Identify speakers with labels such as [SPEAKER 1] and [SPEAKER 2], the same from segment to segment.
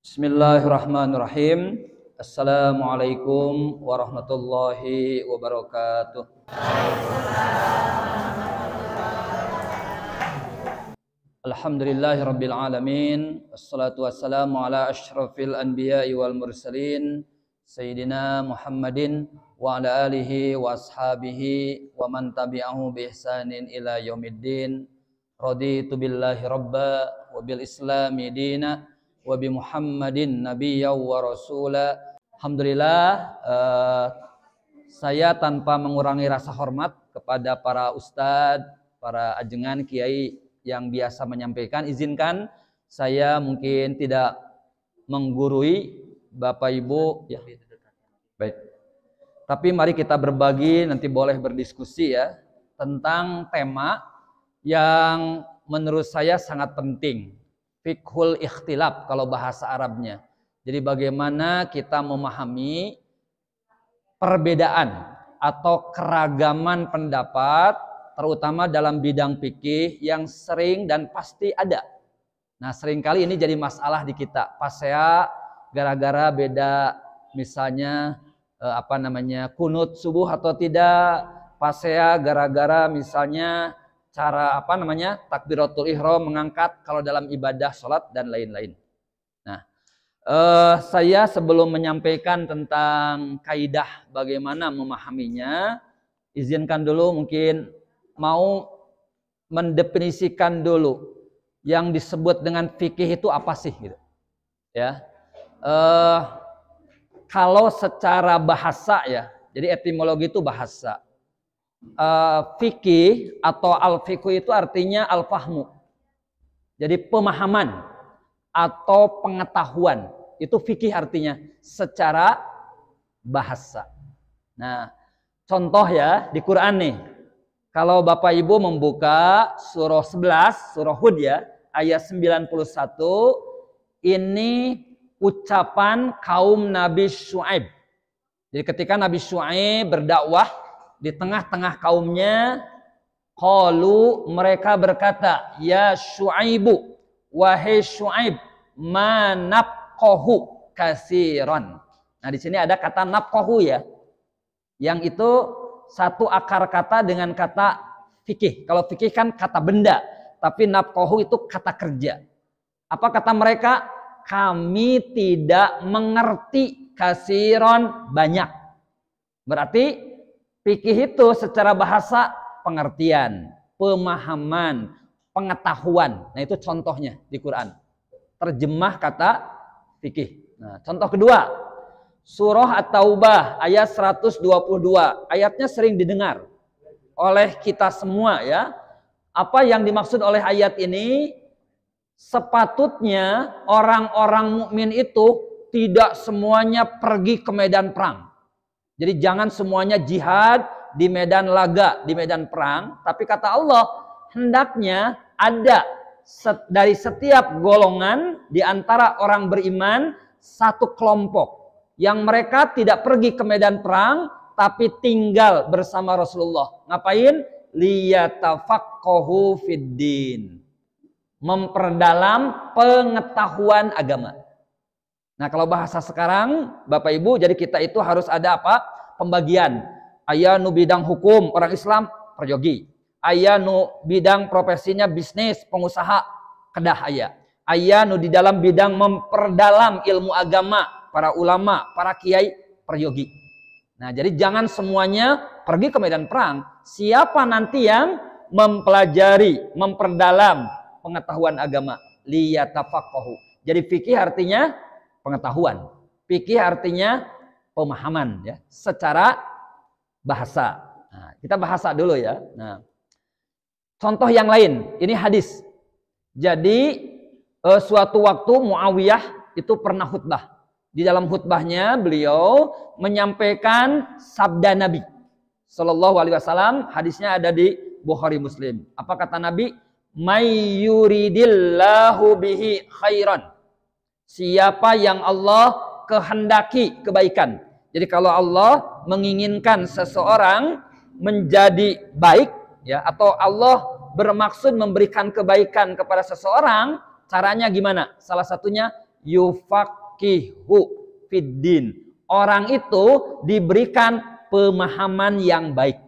[SPEAKER 1] Bismillahirrahmanirrahim. Assalamualaikum warahmatullahi wabarakatuh. Alhamdulillahirabbil alamin. Wassalatu wassalamu ala asyrafil anbiya'i wal mursalin sayyidina Muhammadin wa ala alihi wa ashabihi wa man tabi'ahu bi ihsanin ila yaumiddin. Raditu billahi rabba wa bil islami dina wa bi Muhammadin nabiyya wa rasula. Alhamdulillah, saya tanpa mengurangi rasa hormat kepada para ustadz, para ajengan, kiai yang biasa menyampaikan, izinkan saya mungkin tidak menggurui Bapak Ibu ya. Baik. Tapi mari kita berbagi, nanti boleh berdiskusi ya tentang tema yang menurut saya sangat penting. Fiqhul ikhtilaf kalau bahasa Arabnya. Jadi bagaimana kita memahami perbedaan atau keragaman pendapat terutama dalam bidang fikih yang sering dan pasti ada. Nah, seringkali ini jadi masalah di kita. Pasea gara-gara beda misalnya kunut subuh atau tidak, pasea gara-gara misalnya cara takbiratul ihram, mengangkat kalau dalam ibadah sholat dan lain-lain. Nah, saya sebelum menyampaikan tentang kaidah bagaimana memahaminya, izinkan dulu mungkin mau mendefinisikan dulu yang disebut dengan fikih itu apa sih gitu. Ya. Kalau secara bahasa ya, jadi etimologi itu bahasa. Fikih atau al-fiqh itu artinya al-fahmu. Jadi pemahaman atau pengetahuan. Itu fikih artinya secara bahasa. Nah, contoh ya di Quran nih. Kalau Bapak Ibu membuka surah 11, surah Hud ya, ayat 91, ini ucapan kaum Nabi Syuaib. Jadi ketika Nabi Syuaib berdakwah di tengah-tengah kaumnya, qalu, mereka berkata, ya Syuaibu, wahai Syuaib, ma nafqahu kasiran. Nah, di sini ada kata nafqahu ya. Yang itu satu akar kata dengan kata fikih. Kalau fikih kan kata benda, tapi nafqahu itu kata kerja. Apa kata mereka? Kami tidak mengerti kasiran, banyak. Berarti fikih itu secara bahasa pengertian, pemahaman, pengetahuan. Nah, itu contohnya di Quran. Terjemah kata fikih. Nah, contoh kedua, surah At-Taubah ayat 122. Ayatnya sering didengar oleh kita semua ya. Apa yang dimaksud oleh ayat ini? Sepatutnya orang-orang mukmin itu tidak semuanya pergi ke medan perang. Jadi jangan semuanya jihad di medan laga, di medan perang. Tapi kata Allah, hendaknya ada dari setiap golongan di antara orang beriman satu kelompok yang mereka tidak pergi ke medan perang, tapi tinggal bersama Rasulullah. Ngapain? Liyatafaqahu fiddin. Memperdalam pengetahuan agama. Nah, kalau bahasa sekarang, Bapak Ibu, jadi kita itu harus ada apa? Pembagian. Aya nu bidang hukum, orang Islam, peryogi. Aya nu bidang profesinya bisnis, pengusaha, kedah aya. Aya nu di dalam bidang memperdalam ilmu agama, para ulama, para kiai, peryogi. Nah, jadi jangan semuanya pergi ke medan perang. Siapa nanti yang mempelajari, memperdalam pengetahuan agama? Liyatafaqahu. Jadi fikih artinya pengetahuan. Fikih artinya pemahaman ya, secara bahasa. Nah, kita bahasa dulu ya. Nah, contoh yang lain, ini hadis. Jadi suatu waktu Muawiyah itu pernah khutbah. Di dalam khutbahnya beliau menyampaikan sabda Nabi Sallallahu Alaihi Wasallam. Hadisnya ada di Bukhari Muslim. Apa kata Nabi? May yuridillahu bihi khairan. Siapa yang Allah kehendaki kebaikan. Jadi kalau Allah menginginkan seseorang menjadi baik ya, atau Allah bermaksud memberikan kebaikan kepada seseorang, caranya gimana? Salah satunya yufaqihu fiddin. Orang itu diberikan pemahaman yang baik.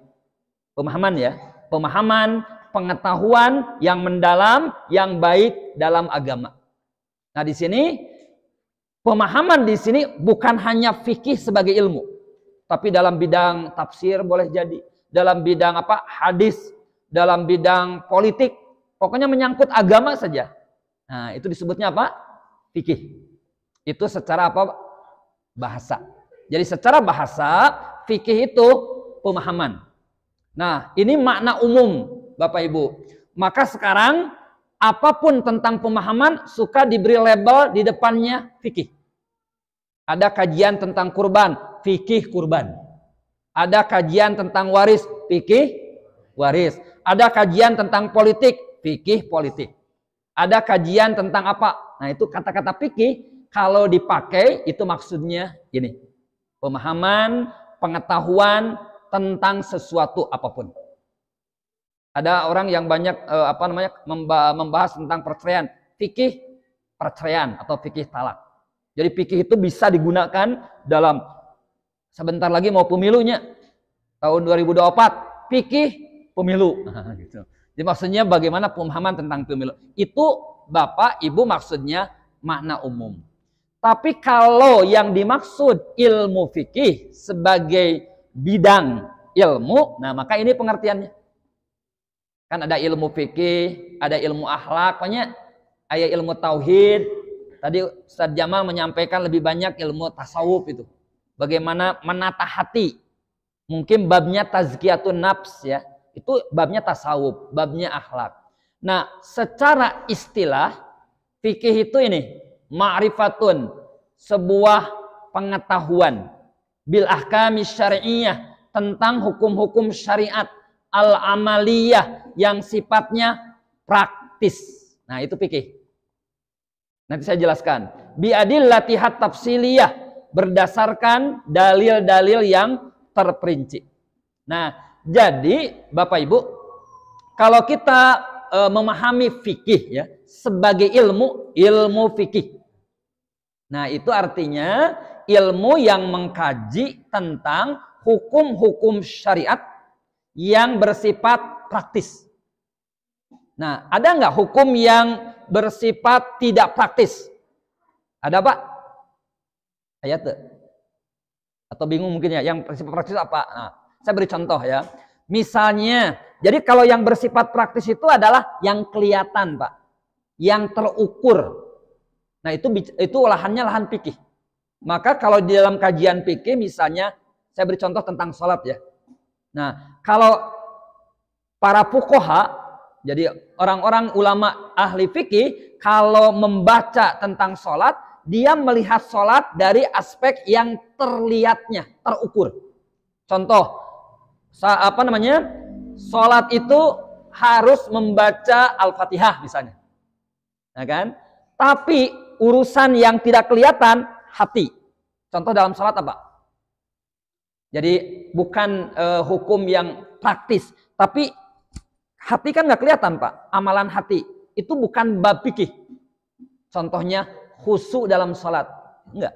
[SPEAKER 1] Pemahaman ya, pemahaman, pengetahuan yang mendalam, yang baik dalam agama. Nah, di sini pemahaman di sini bukan hanya fikih sebagai ilmu, tapi dalam bidang tafsir boleh jadi, dalam bidang apa? Hadis, dalam bidang politik, pokoknya menyangkut agama saja. Nah, itu disebutnya apa? Fikih. Itu secara apa? Bahasa. Jadi secara bahasa, fikih itu pemahaman. Nah, ini makna umum, Bapak Ibu. Maka sekarang, apapun tentang pemahaman, suka diberi label di depannya fikih. Ada kajian tentang kurban, fikih kurban. Ada kajian tentang waris, fikih waris. Ada kajian tentang politik, fikih politik. Ada kajian tentang apa? Nah, itu kata-kata fikih, kalau dipakai, itu maksudnya ini. Pemahaman, pengetahuan tentang sesuatu apapun. Ada orang yang banyak membahas tentang perceraian, fikih perceraian atau fikih talak. Jadi fikih itu bisa digunakan dalam sebentar lagi mau pemilunya tahun 2024, fikih pemilu. Gitu. Jadi maksudnya bagaimana pemahaman tentang pemilu. Itu Bapak Ibu maksudnya makna umum. Tapi kalau yang dimaksud ilmu fikih sebagai bidang ilmu, nah maka ini pengertiannya. Kan ada ilmu fikih, ada ilmu akhlak, banyak ada ilmu tauhid. Tadi Ustaz Jamal menyampaikan lebih banyak ilmu tasawuf itu. Bagaimana menata hati. Mungkin babnya tazkiyatun nafs ya. Itu babnya tasawuf, babnya akhlak. Nah, secara istilah fikih itu ini ma'rifatun, sebuah pengetahuan bil ahkami syari'iyah, tentang hukum-hukum syariat, al-amaliyah, yang sifatnya praktis. Nah, itu fikih. Nanti saya jelaskan. Bi adillatihat tafsiliyah, berdasarkan dalil-dalil yang terperinci. Nah, jadi Bapak Ibu, kalau kita memahami fikih ya sebagai ilmu fikih. Nah, itu artinya ilmu yang mengkaji tentang hukum-hukum syariat yang bersifat praktis. Nah, ada nggak hukum yang bersifat tidak praktis? Ada Pak? Ayat tuh. Atau bingung mungkin ya, yang bersifat praktis apa? Nah, saya beri contoh ya. Misalnya, jadi kalau yang bersifat praktis itu adalah yang kelihatan Pak, yang terukur. Nah, itu lahannya lahan fikih. Maka kalau di dalam kajian fikih misalnya, saya beri contoh tentang sholat ya. Nah, kalau para fuqaha, jadi orang-orang ulama ahli fikih, kalau membaca tentang sholat, dia melihat sholat dari aspek yang terlihatnya, terukur. Contoh, sholat itu harus membaca Al-Fatihah misalnya. Nah, kan? Tapi urusan yang tidak kelihatan, hati. Contoh dalam sholat apa? Jadi bukan hukum yang praktis, tapi hati kan nggak kelihatan Pak. Amalan hati itu bukan bab fikih. Contohnya khusyuk dalam sholat, enggak.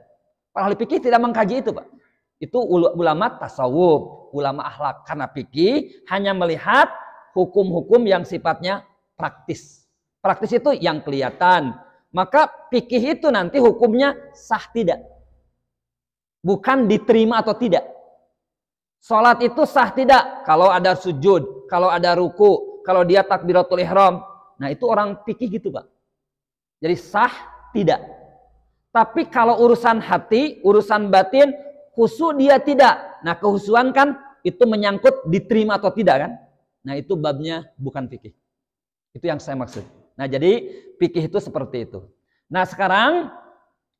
[SPEAKER 1] Para ahli fikih tidak mengkaji itu Pak. Itu ulama tasawuf, ulama akhlak. Karena fikih hanya melihat hukum-hukum yang sifatnya praktis. Praktis itu yang kelihatan. Maka fikih itu nanti hukumnya sah tidak. Bukan diterima atau tidak. Sholat itu sah tidak kalau ada sujud, kalau ada ruku, kalau dia takbiratul ihram. Nah, itu orang fikih gitu Pak. Jadi sah tidak. Tapi kalau urusan hati, urusan batin, khusyuk dia tidak. Nah, kehusuan kan itu menyangkut diterima atau tidak kan? Nah, itu babnya bukan fikih. Itu yang saya maksud. Nah, jadi fikih itu seperti itu. Nah, sekarang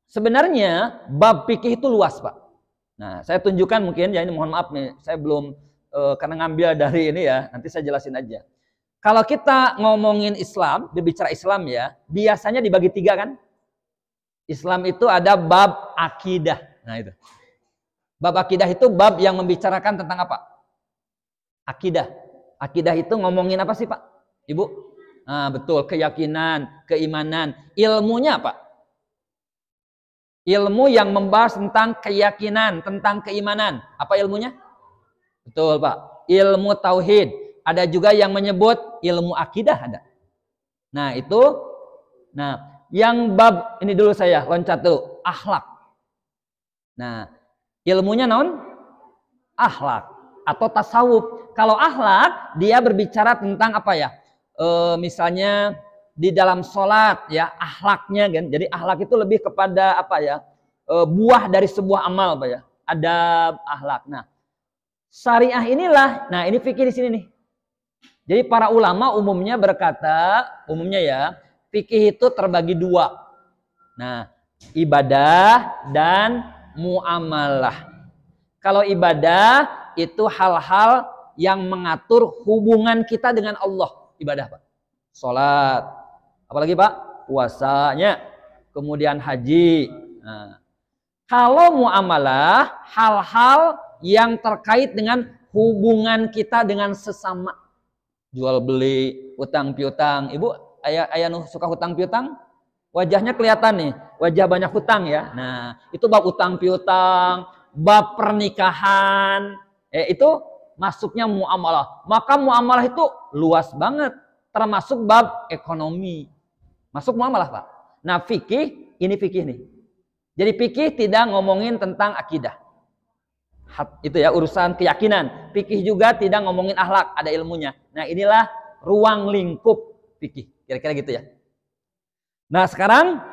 [SPEAKER 1] sebenarnya bab fikih itu luas, Pak. Nah, saya tunjukkan mungkin ya, ini mohon maaf nih, saya belum karena ngambil dari ini ya, nanti saya jelasin aja. Kalau kita ngomongin Islam, berbicara Islam ya, biasanya dibagi 3 kan? Islam itu ada bab akidah. Nah, itu. Bab akidah itu bab yang membicarakan tentang apa? Akidah. Akidah itu ngomongin apa sih, Pak? Ibu? Nah, betul, keyakinan, keimanan. Ilmunya apa? Ilmu yang membahas tentang keyakinan, tentang keimanan. Apa ilmunya? Betul, Pak. Ilmu tauhid. Ada juga yang menyebut ilmu akidah ada. Nah, itu. Nah, yang bab ini dulu saya loncat dulu, akhlak. Nah, ilmunya non akhlak atau tasawuf. Kalau akhlak dia berbicara tentang apa ya? Misalnya di dalam sholat ya, akhlaknya kan. Jadi akhlak itu lebih kepada apa ya? Buah dari sebuah amal, Pak ya. Adab, akhlak. Nah, syariah inilah. Nah, ini fikih di sini nih. Jadi para ulama umumnya berkata, umumnya ya, fikih itu terbagi dua. Nah, ibadah dan muamalah. Kalau ibadah itu hal-hal yang mengatur hubungan kita dengan Allah. Ibadah, Pak. Sholat. Apalagi, Pak? Puasanya. Kemudian haji. Nah, kalau muamalah, hal-hal yang terkait dengan hubungan kita dengan sesama. Jual beli, utang piutang. Ibu, ayah suka hutang piutang? Wajahnya kelihatan nih, wajah banyak hutang ya. Nah, itu bab utang piutang, bab pernikahan, itu masuknya muamalah. Maka muamalah itu luas banget, termasuk bab ekonomi. Masuk muamalah, Pak. Nah, fikih, ini fikih nih. Jadi fikih tidak ngomongin tentang akidah. Itu ya, urusan keyakinan. Fikih juga tidak ngomongin akhlak, ada ilmunya. Nah, inilah ruang lingkup fikih. Kira-kira gitu ya. Nah, sekarang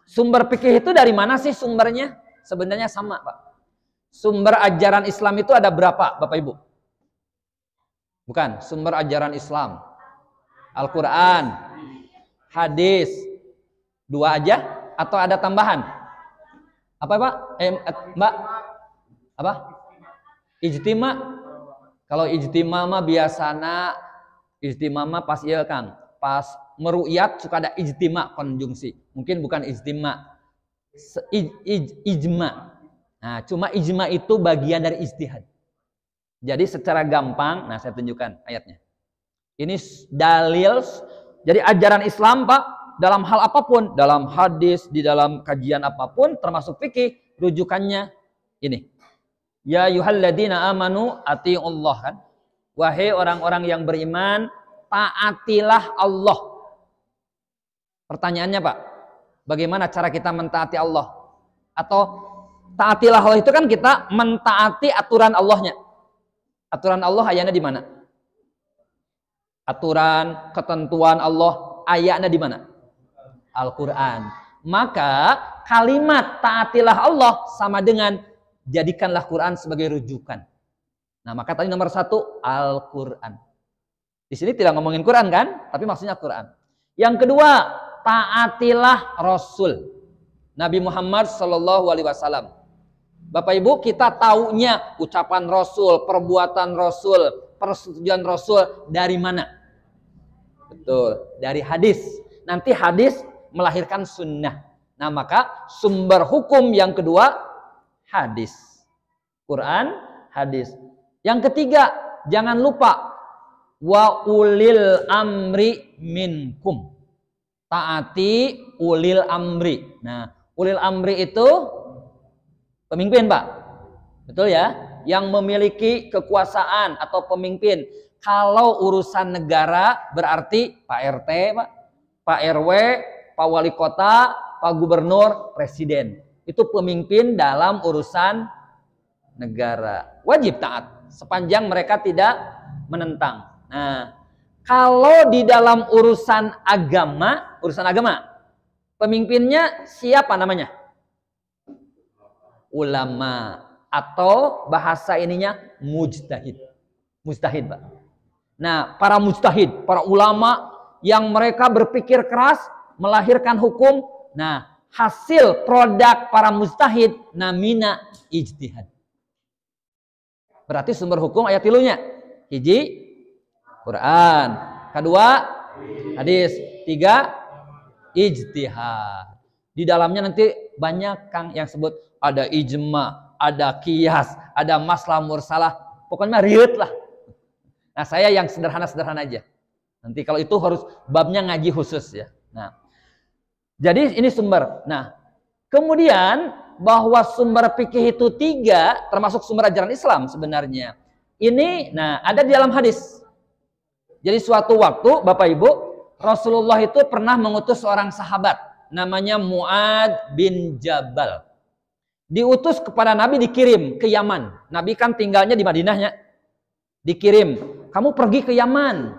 [SPEAKER 1] sumber fikih itu dari mana sih sumbernya? Sebenarnya sama, Pak. Sumber ajaran Islam itu ada berapa, Bapak Ibu? Bukan, sumber ajaran Islam. Al-Quran, hadis. Dua aja atau ada tambahan? Apa, Pak? Mbak? Apa? Ijtima. Kalau ijtima mah biasana, ijtima mah pas iya Kang. Pas meru'yat suka ada ijtima konjungsi. Mungkin bukan ijtima. Ijma. Nah, cuma ijma itu bagian dari ijtihad. Jadi secara gampang, nah saya tunjukkan ayatnya. Ini dalil, jadi ajaran Islam, Pak, dalam hal apapun, dalam hadis, di dalam kajian apapun, termasuk fikih, rujukannya ini. Ya ayyuhalladzina amanu atiiullah, kan? Wahai orang-orang yang beriman, taatilah Allah. Pertanyaannya, Pak, bagaimana cara kita mentaati Allah? Atau taatilah Allah itu kan kita mentaati aturan Allahnya. Aturan Allah ayatnya di mana? Aturan, ketentuan Allah ayatnya di mana? Al-Quran. Maka kalimat taatilah Allah sama dengan jadikanlah Quran sebagai rujukan. Nah, maka tadi nomor 1 Al-Quran. Di sini tidak ngomongin Quran kan, tapi maksudnya Quran. Yang kedua, taatilah Rasul Nabi Muhammad SAW. Bapak Ibu, kita taunya ucapan Rasul, perbuatan Rasul, persetujuan Rasul dari mana? Betul, dari hadis. Nanti hadis melahirkan sunnah. Nah, maka sumber hukum yang kedua hadis. Quran, hadis. Yang ketiga, jangan lupa wa ulil amri minkum. Taati ulil amri. Nah, ulil amri itu pemimpin, Pak. Betul ya? Yang memiliki kekuasaan atau pemimpin. Kalau urusan negara berarti Pak RT, Pak, Pak RW, Pak Wali Kota, Pak Gubernur, Presiden. Itu pemimpin dalam urusan negara. Wajib taat sepanjang mereka tidak menentang. Nah, kalau di dalam urusan agama, pemimpinnya siapa namanya? Ulama, atau bahasa ininya mujtahid. Mujtahid, Pak. Nah, para mujtahid, para ulama yang mereka berpikir keras melahirkan hukum. Nah, hasil produk para mujtahid namina ijtihad. Berarti sumber hukum ayat tilunya. Hiji, Quran. Kedua, hadis. Tiga, ijtihad. Di dalamnya nanti banyak Kang yang sebut ada ijma, ada qiyas, ada maslah mursalah. Pokoknya riut lah. Nah, saya yang sederhana-sederhana aja. Nanti kalau itu harus babnya ngaji khusus ya. Nah, jadi ini sumber. Nah, Kemudian bahwa sumber fikih itu 3, termasuk sumber ajaran Islam sebenarnya. Ini, nah, ada di dalam hadis. Jadi suatu waktu, Bapak Ibu, Rasulullah itu pernah mengutus seorang sahabat, namanya Mu'ad bin Jabal. Diutus kepada Nabi, dikirim ke Yaman. Nabi kan tinggalnya di Madinahnya. Dikirim, kamu pergi ke Yaman.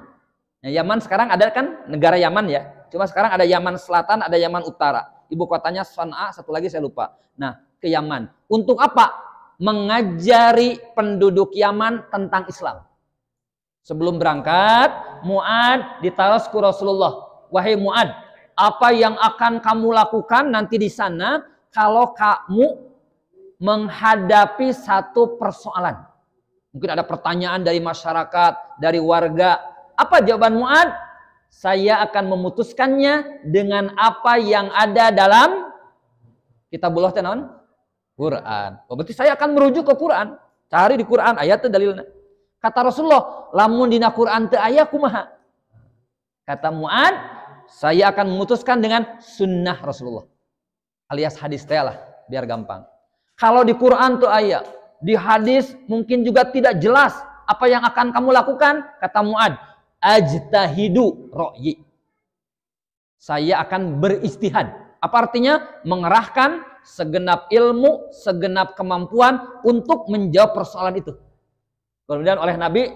[SPEAKER 1] Nah, Yaman sekarang ada kan negara Yaman ya. Cuma sekarang ada Yaman Selatan, ada Yaman Utara. Ibu kotanya San'a, satu lagi saya lupa. Nah, ke Yaman. Untuk apa? Mengajari penduduk Yaman tentang Islam. Sebelum berangkat, Mu'ad ditaruh ke Rasulullah. Wahai Mu'ad, apa yang akan kamu lakukan nanti di sana kalau kamu menghadapi satu persoalan? Mungkin ada pertanyaan dari masyarakat, dari warga. Apa jawaban Mu'ad? Saya akan memutuskannya dengan apa yang ada dalam Kitabullah tenon Quran. Oh, berarti saya akan merujuk ke Quran. Cari di Quran ayat dalilnya. Kata Rasulullah, lamun dina Quran teu aya kumaha? Kata Mu'ad, saya akan memutuskan dengan sunnah Rasulullah. Alias hadis teh lah, biar gampang. Kalau di Quran teu aya, di hadis mungkin juga tidak jelas apa yang akan kamu lakukan, kata Mu'ad, ajtahidu ro'yi. Saya akan beristihad. Apa artinya? Mengerahkan segenap ilmu, segenap kemampuan untuk menjawab persoalan itu. Kemudian oleh Nabi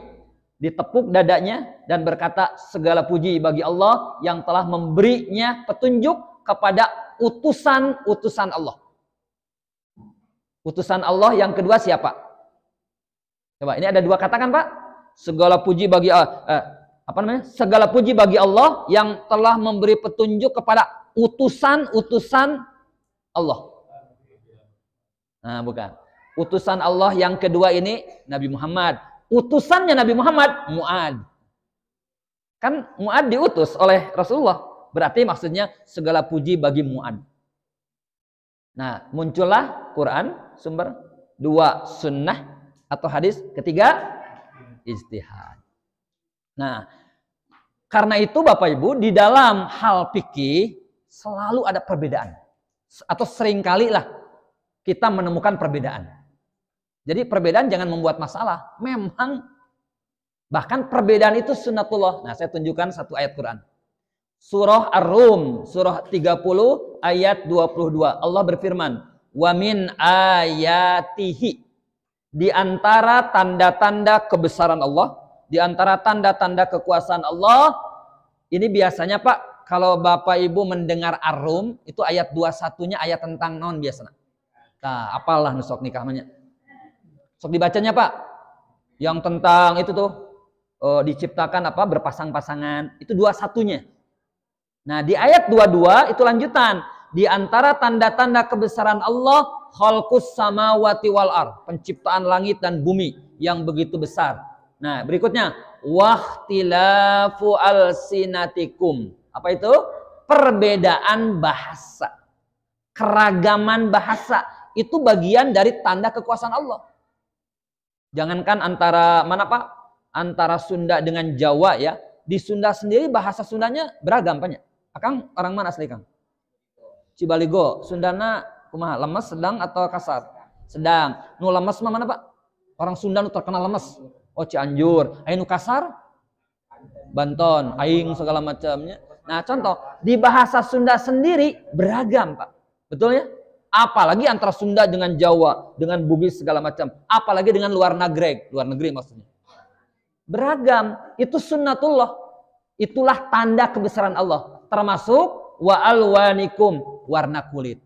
[SPEAKER 1] ditepuk dadanya dan berkata, segala puji bagi Allah yang telah memberinya petunjuk kepada utusan-utusan Allah. Utusan Allah yang kedua siapa? Coba, ini ada 2 kata kan Pak? Segala puji bagi segala puji bagi Allah yang telah memberi petunjuk kepada utusan-utusan Allah. Nah, bukan. Utusan Allah yang kedua ini Nabi Muhammad. Utusannya Nabi Muhammad, Mu'ad. Kan Mu'ad diutus oleh Rasulullah. Berarti maksudnya segala puji bagi Mu'ad. Nah, muncullah Quran, sumber. 2, sunnah atau hadis. Ketiga, ijtihad. Nah, karena itu Bapak Ibu, di dalam hal fikih selalu ada perbedaan. Atau seringkali lah kita menemukan perbedaan. Jadi perbedaan jangan membuat masalah. Memang bahkan perbedaan itu sunnatullah. Nah, saya tunjukkan satu ayat Quran. Surah Ar-Rum, surah 30 ayat 22. Allah berfirman, "Wa min ayatihi." Di antara tanda-tanda kebesaran Allah, di antara tanda-tanda kekuasaan Allah, ini biasanya Pak, kalau Bapak Ibu mendengar Ar-Rum, itu ayat 21-nya ayat tentang non biasanya. Nah, apalah nusok nikahnya. Sok dibacanya Pak. Yang tentang itu tuh diciptakan apa berpasang-pasangan, itu 21-nya. Nah, di ayat 22 itu lanjutan. Di antara tanda-tanda kebesaran Allah, khalqus samawati wal ard, penciptaan langit dan bumi yang begitu besar. Nah, berikutnya, wahtilafu alsinatikum. Apa itu? Perbedaan bahasa. Keragaman bahasa itu bagian dari tanda kekuasaan Allah. Jangankan antara mana Pak? Antara Sunda dengan Jawa ya. Di Sunda sendiri bahasa Sundanya beragam banyak. Akang orang mana asli Kang? Cibaligo. Sundana kumaha? Lemes, sedang atau kasar? Sedang. Nu lemes mah mana Pak? Orang Sunda nu terkenal lemes. Oh, Cianjur. Aing nu kasar? Banton, aing segala macamnya. Nah, contoh, di bahasa Sunda sendiri beragam, Pak. Betul ya? Apalagi antara Sunda dengan Jawa, dengan Bugis segala macam. Apalagi dengan luar negeri maksudnya. Beragam. Itu sunnatullah. Itulah tanda kebesaran Allah. Termasuk wa alwanikum, warna kulit.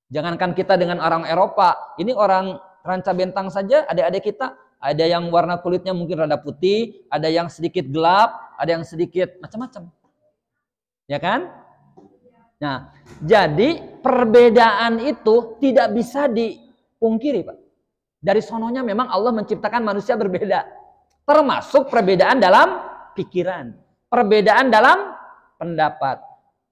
[SPEAKER 1] Jangankan kita dengan orang Eropa, ini orang Ranca Bentang saja, adik-adik kita, ada yang warna kulitnya mungkin rada putih, ada yang sedikit gelap, ada yang sedikit macam-macam. Ya kan? Nah, jadi perbedaan itu tidak bisa dipungkiri, Pak. Dari sononya memang Allah menciptakan manusia berbeda. Termasuk perbedaan dalam pikiran, perbedaan dalam pendapat.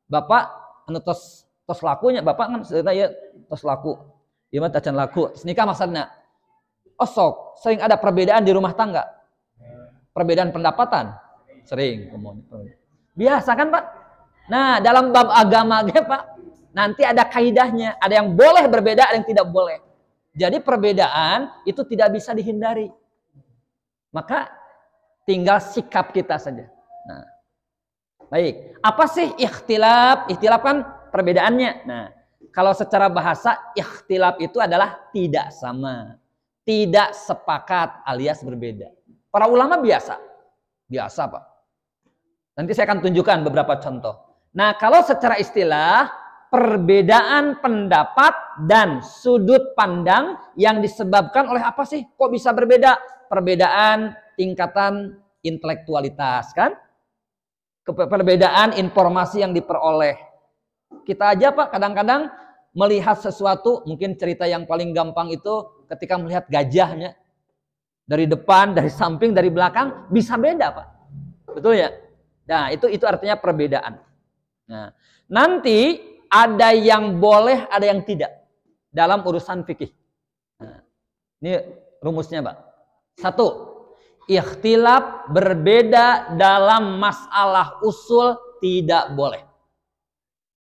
[SPEAKER 1] Bapak anu tos lakunya, Bapak kan saya tos laku. Ieu mah tacan laku. Nikah maksudna. Osok, sering ada perbedaan di rumah tangga. Perbedaan pendapatan sering. Biasa kan Pak? Nah, dalam bab agama Pak. Nanti ada kaidahnya, ada yang boleh berbeda, ada yang tidak boleh. Jadi perbedaan itu tidak bisa dihindari. Maka tinggal sikap kita saja. Nah, baik. Apa sih ikhtilaf? Ikhtilaf kan perbedaannya. Nah, kalau secara bahasa ikhtilaf itu adalah tidak sama, tidak sepakat alias berbeda. Para ulama biasa Pak. Nanti saya akan tunjukkan beberapa contoh. Nah, kalau secara istilah, perbedaan pendapat dan sudut pandang yang disebabkan oleh apa sih? Kok bisa berbeda? Perbedaan tingkatan intelektualitas, kan? Perbedaan informasi yang diperoleh. Kita aja Pak, kadang-kadang melihat sesuatu, mungkin cerita yang paling gampang itu ketika melihat gajahnya. Dari depan, dari samping, dari belakang, bisa beda Pak. Betul ya? Nah, itu artinya perbedaan. Nah, nanti ada yang boleh, ada yang tidak dalam urusan fikih. Nah, ini rumusnya, Pak. 1. Ikhtilaf berbeda dalam masalah usul tidak boleh.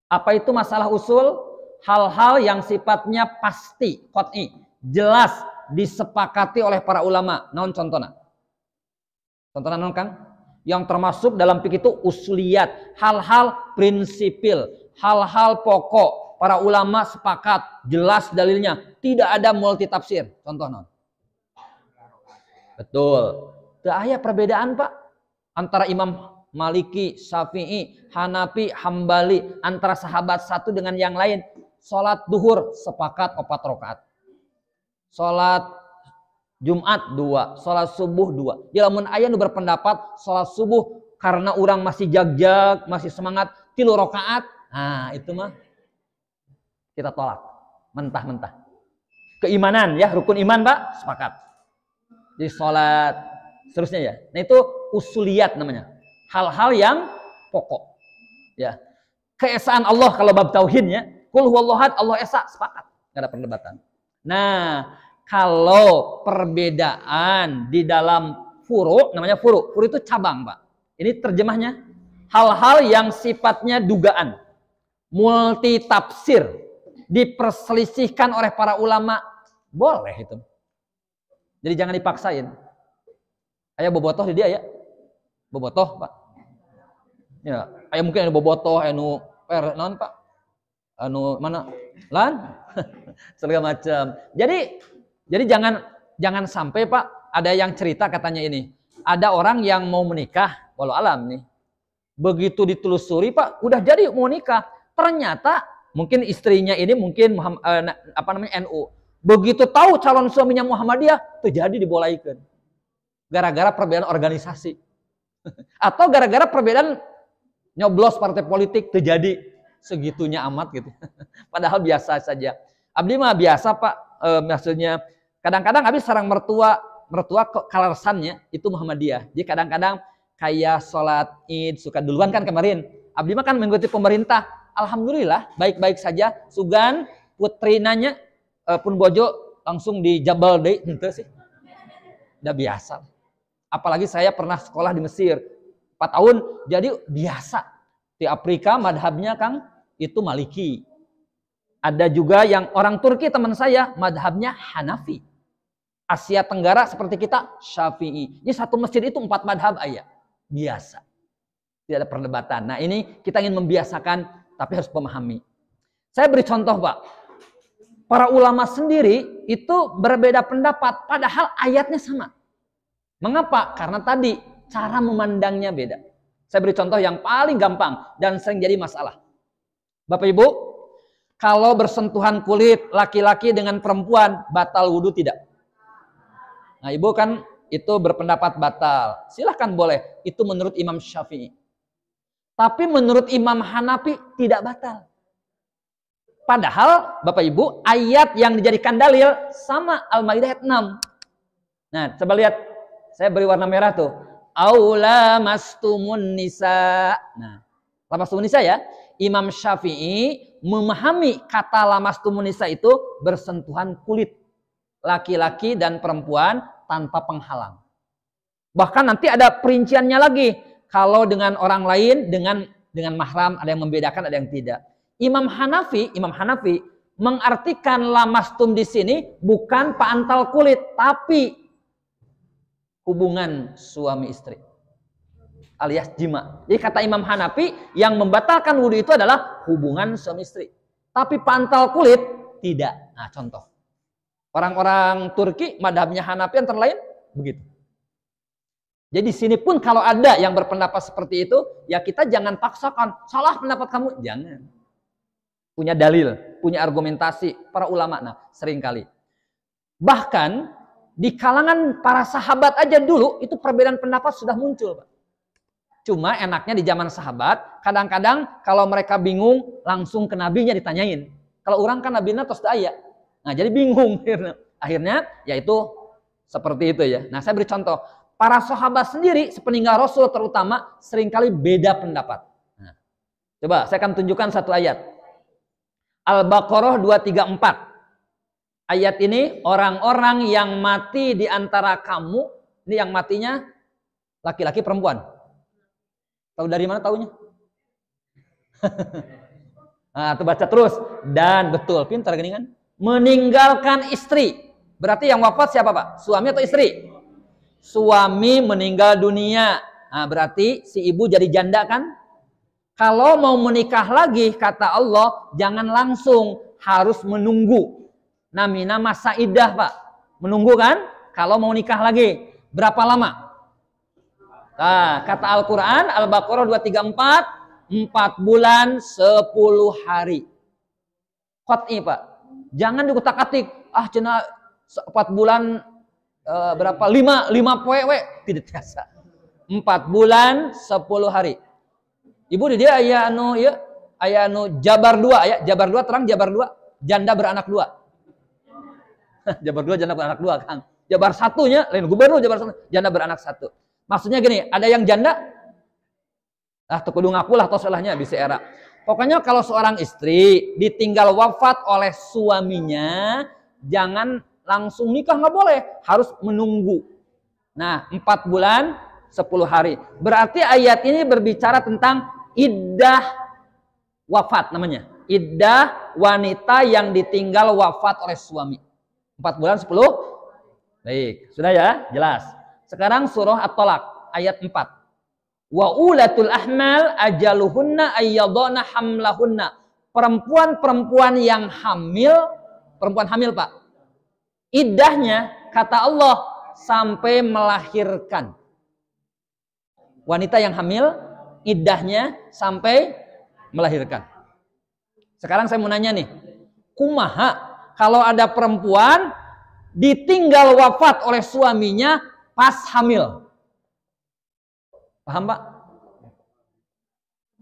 [SPEAKER 1] Apa itu masalah usul? Hal-hal yang sifatnya pasti, qat'i, jelas disepakati oleh para ulama. Naon contohna? Contohna naon, Kang? Yang termasuk dalam fikih itu usuliyat, hal-hal prinsipil, hal-hal pokok. Para ulama sepakat, jelas dalilnya, tidak ada multi tafsir. Contoh non. Betul. Tidak ada perbedaan Pak antara Imam Maliki, Syafi'i, Hanafi, Hambali, antara sahabat satu dengan yang lain. Salat duhur sepakat 4 rakaat. Salat Jumat 2, sholat subuh 2. Ya lamun aya nu berpendapat sholat subuh karena orang masih jag-jag, masih semangat 3 rakaat. Nah, itu mah kita tolak. Mentah-mentah. Keimanan ya, rukun iman Pak, sepakat. Jadi sholat seterusnya ya. Nah, itu usuliyat namanya. Hal-hal yang pokok. Ya. Keesaan Allah kalau bab tauhidnya, qul huwallahu ahad, Allah esa, sepakat. Enggak ada perdebatan. Nah, kalau perbedaan di dalam furu, namanya furu. Furu itu cabang, Pak. Ini terjemahnya. Hal-hal yang sifatnya dugaan. Multi tafsir. Diperselisihkan oleh para ulama. Boleh itu. Jadi jangan dipaksain. Aya bobotoh di dia ya. Bobotoh, Pak. Ya, aya mungkin ada bobotoh, anu non, Pak. Anu mana? Lan? Segala macam. Jadi jangan sampai Pak, ada yang cerita katanya ini. Ada orang yang mau menikah, walau alam nih. Begitu ditelusuri Pak, udah jadi mau nikah. Ternyata mungkin istrinya ini mungkin NU. Begitu tahu calon suaminya Muhammadiyah, terjadi dibolaikan. Gara-gara perbedaan organisasi. Atau gara-gara perbedaan nyoblos partai politik, terjadi segitunya amat gitu. Padahal biasa saja. Abdi mah biasa Pak, maksudnya kadang-kadang habis sarang mertua kalarsannya itu Muhammadiyah. Jadi kadang-kadang kayak sholat Id suka duluan kan kemarin. Abdi mah kan mengikuti pemerintah. Alhamdulillah baik-baik saja. Sugan putrinanya pun bojo langsung di Jabal deh, ente sih. Udah biasa. Apalagi saya pernah sekolah di Mesir 4 tahun, jadi biasa. Di Afrika madhabnya Kang itu Maliki. Ada juga yang orang Turki teman saya madhabnya Hanafi. Asia Tenggara seperti kita Syafi'i. Ini satu masjid itu 4 madhab ayat. Biasa. Tidak ada perdebatan. Nah ini kita ingin membiasakan tapi harus memahami. Saya beri contoh Pak. Para ulama sendiri itu berbeda pendapat padahal ayatnya sama. Mengapa? Karena tadi cara memandangnya beda. Saya beri contoh yang paling gampang dan sering jadi masalah. Bapak Ibu, kalau bersentuhan kulit laki-laki dengan perempuan batal wudhu tidak? Nah, Ibu kan itu berpendapat batal. Silahkan boleh. Itu menurut Imam Syafi'i. Tapi menurut Imam Hanafi tidak batal. Padahal Bapak Ibu ayat yang dijadikan dalil sama Al-Maidah ayat 6. Nah, coba lihat. Saya beri warna merah tuh. Aula mastumun nisa. Nah, lamastumun nisa ya. Imam Syafi'i memahami kata lamastumun nisa itu bersentuhan kulit laki-laki dan perempuan tanpa penghalang. Bahkan nanti ada perinciannya lagi. Kalau dengan orang lain dengan mahram ada yang membedakan, ada yang tidak. Imam Hanafi mengartikan lamastum di sini bukan pantal kulit, tapi hubungan suami istri alias jima. Jadi kata Imam Hanafi yang membatalkan wudhu itu adalah hubungan suami istri. Tapi pantal kulit tidak. Nah, contoh. Orang-orang Turki, madhabnya Hanafi antara lain begitu. Jadi di sini pun kalau ada yang berpendapat seperti itu, ya kita jangan paksakan. Salah pendapat kamu, jangan. Punya dalil, punya argumentasi para ulama. Nah, seringkali. Bahkan di kalangan para sahabat aja dulu itu perbedaan pendapat sudah muncul, Pak. Cuma enaknya di zaman sahabat, kadang-kadang kalau mereka bingung langsung ke nabinya ditanyain. Kalau orang kan nabinya tos daya. Nah, jadi bingung akhirnya yaitu seperti itu ya. Nah, saya beri contoh. Para sahabat sendiri sepeninggal Rasul terutama seringkali beda pendapat. Nah, coba saya akan tunjukkan satu ayat. Al-Baqarah 234. Ayat ini orang-orang yang mati di antara kamu, ini yang matinya laki-laki perempuan. Tahu dari mana taunya? Nah, tuh baca terus. Dan betul, pintar gini kan? Meninggalkan istri. Berarti yang wafat siapa, Pak? Suami atau istri? Suami meninggal dunia. Nah, berarti si ibu jadi janda kan? Kalau mau menikah lagi, kata Allah, jangan langsung, harus menunggu. Namina masa iddah, Pak. Menunggu kan? Kalau mau nikah lagi. Berapa lama? Nah, kata Al-Quran, Al-Baqarah 234, 4 bulan 10 hari. Qat'i, Pak. Jangan dikutak-atik. Ah, cina 4 bulan berapa? 5 poe, tidak biasa. 4 bulan 10 hari. Ibu di dia aya anu ya, aya anu Jabar 2 ya. Jabar 2 terang Jabar 2, janda beranak 2. Jabar 2 janda beranak 2, Kang. Jabar 1-nya lain gubernur Jabar 1, janda beranak 1. Maksudnya gini, ada yang janda? Ah, tuh kudu ngaku lah, toh salahnya bisa era. Pokoknya kalau seorang istri ditinggal wafat oleh suaminya, jangan langsung nikah, nggak boleh. Harus menunggu. Nah, 4 bulan 10 hari. Berarti ayat ini berbicara tentang iddah wafat namanya. Iddah wanita yang ditinggal wafat oleh suami. 4 bulan 10. Baik, sudah ya? Jelas. Sekarang surah At-Tolak ayat 4. Wa ulatul ahmal ajaluhunna ayyadana hamlahunna. Perempuan-perempuan yang hamil, perempuan hamil, Pak. Iddahnya kata Allah sampai melahirkan. Wanita yang hamil iddahnya sampai melahirkan. Sekarang saya mau nanya nih. Kumaha kalau ada perempuan ditinggal wafat oleh suaminya pas hamil? Paham, Pak?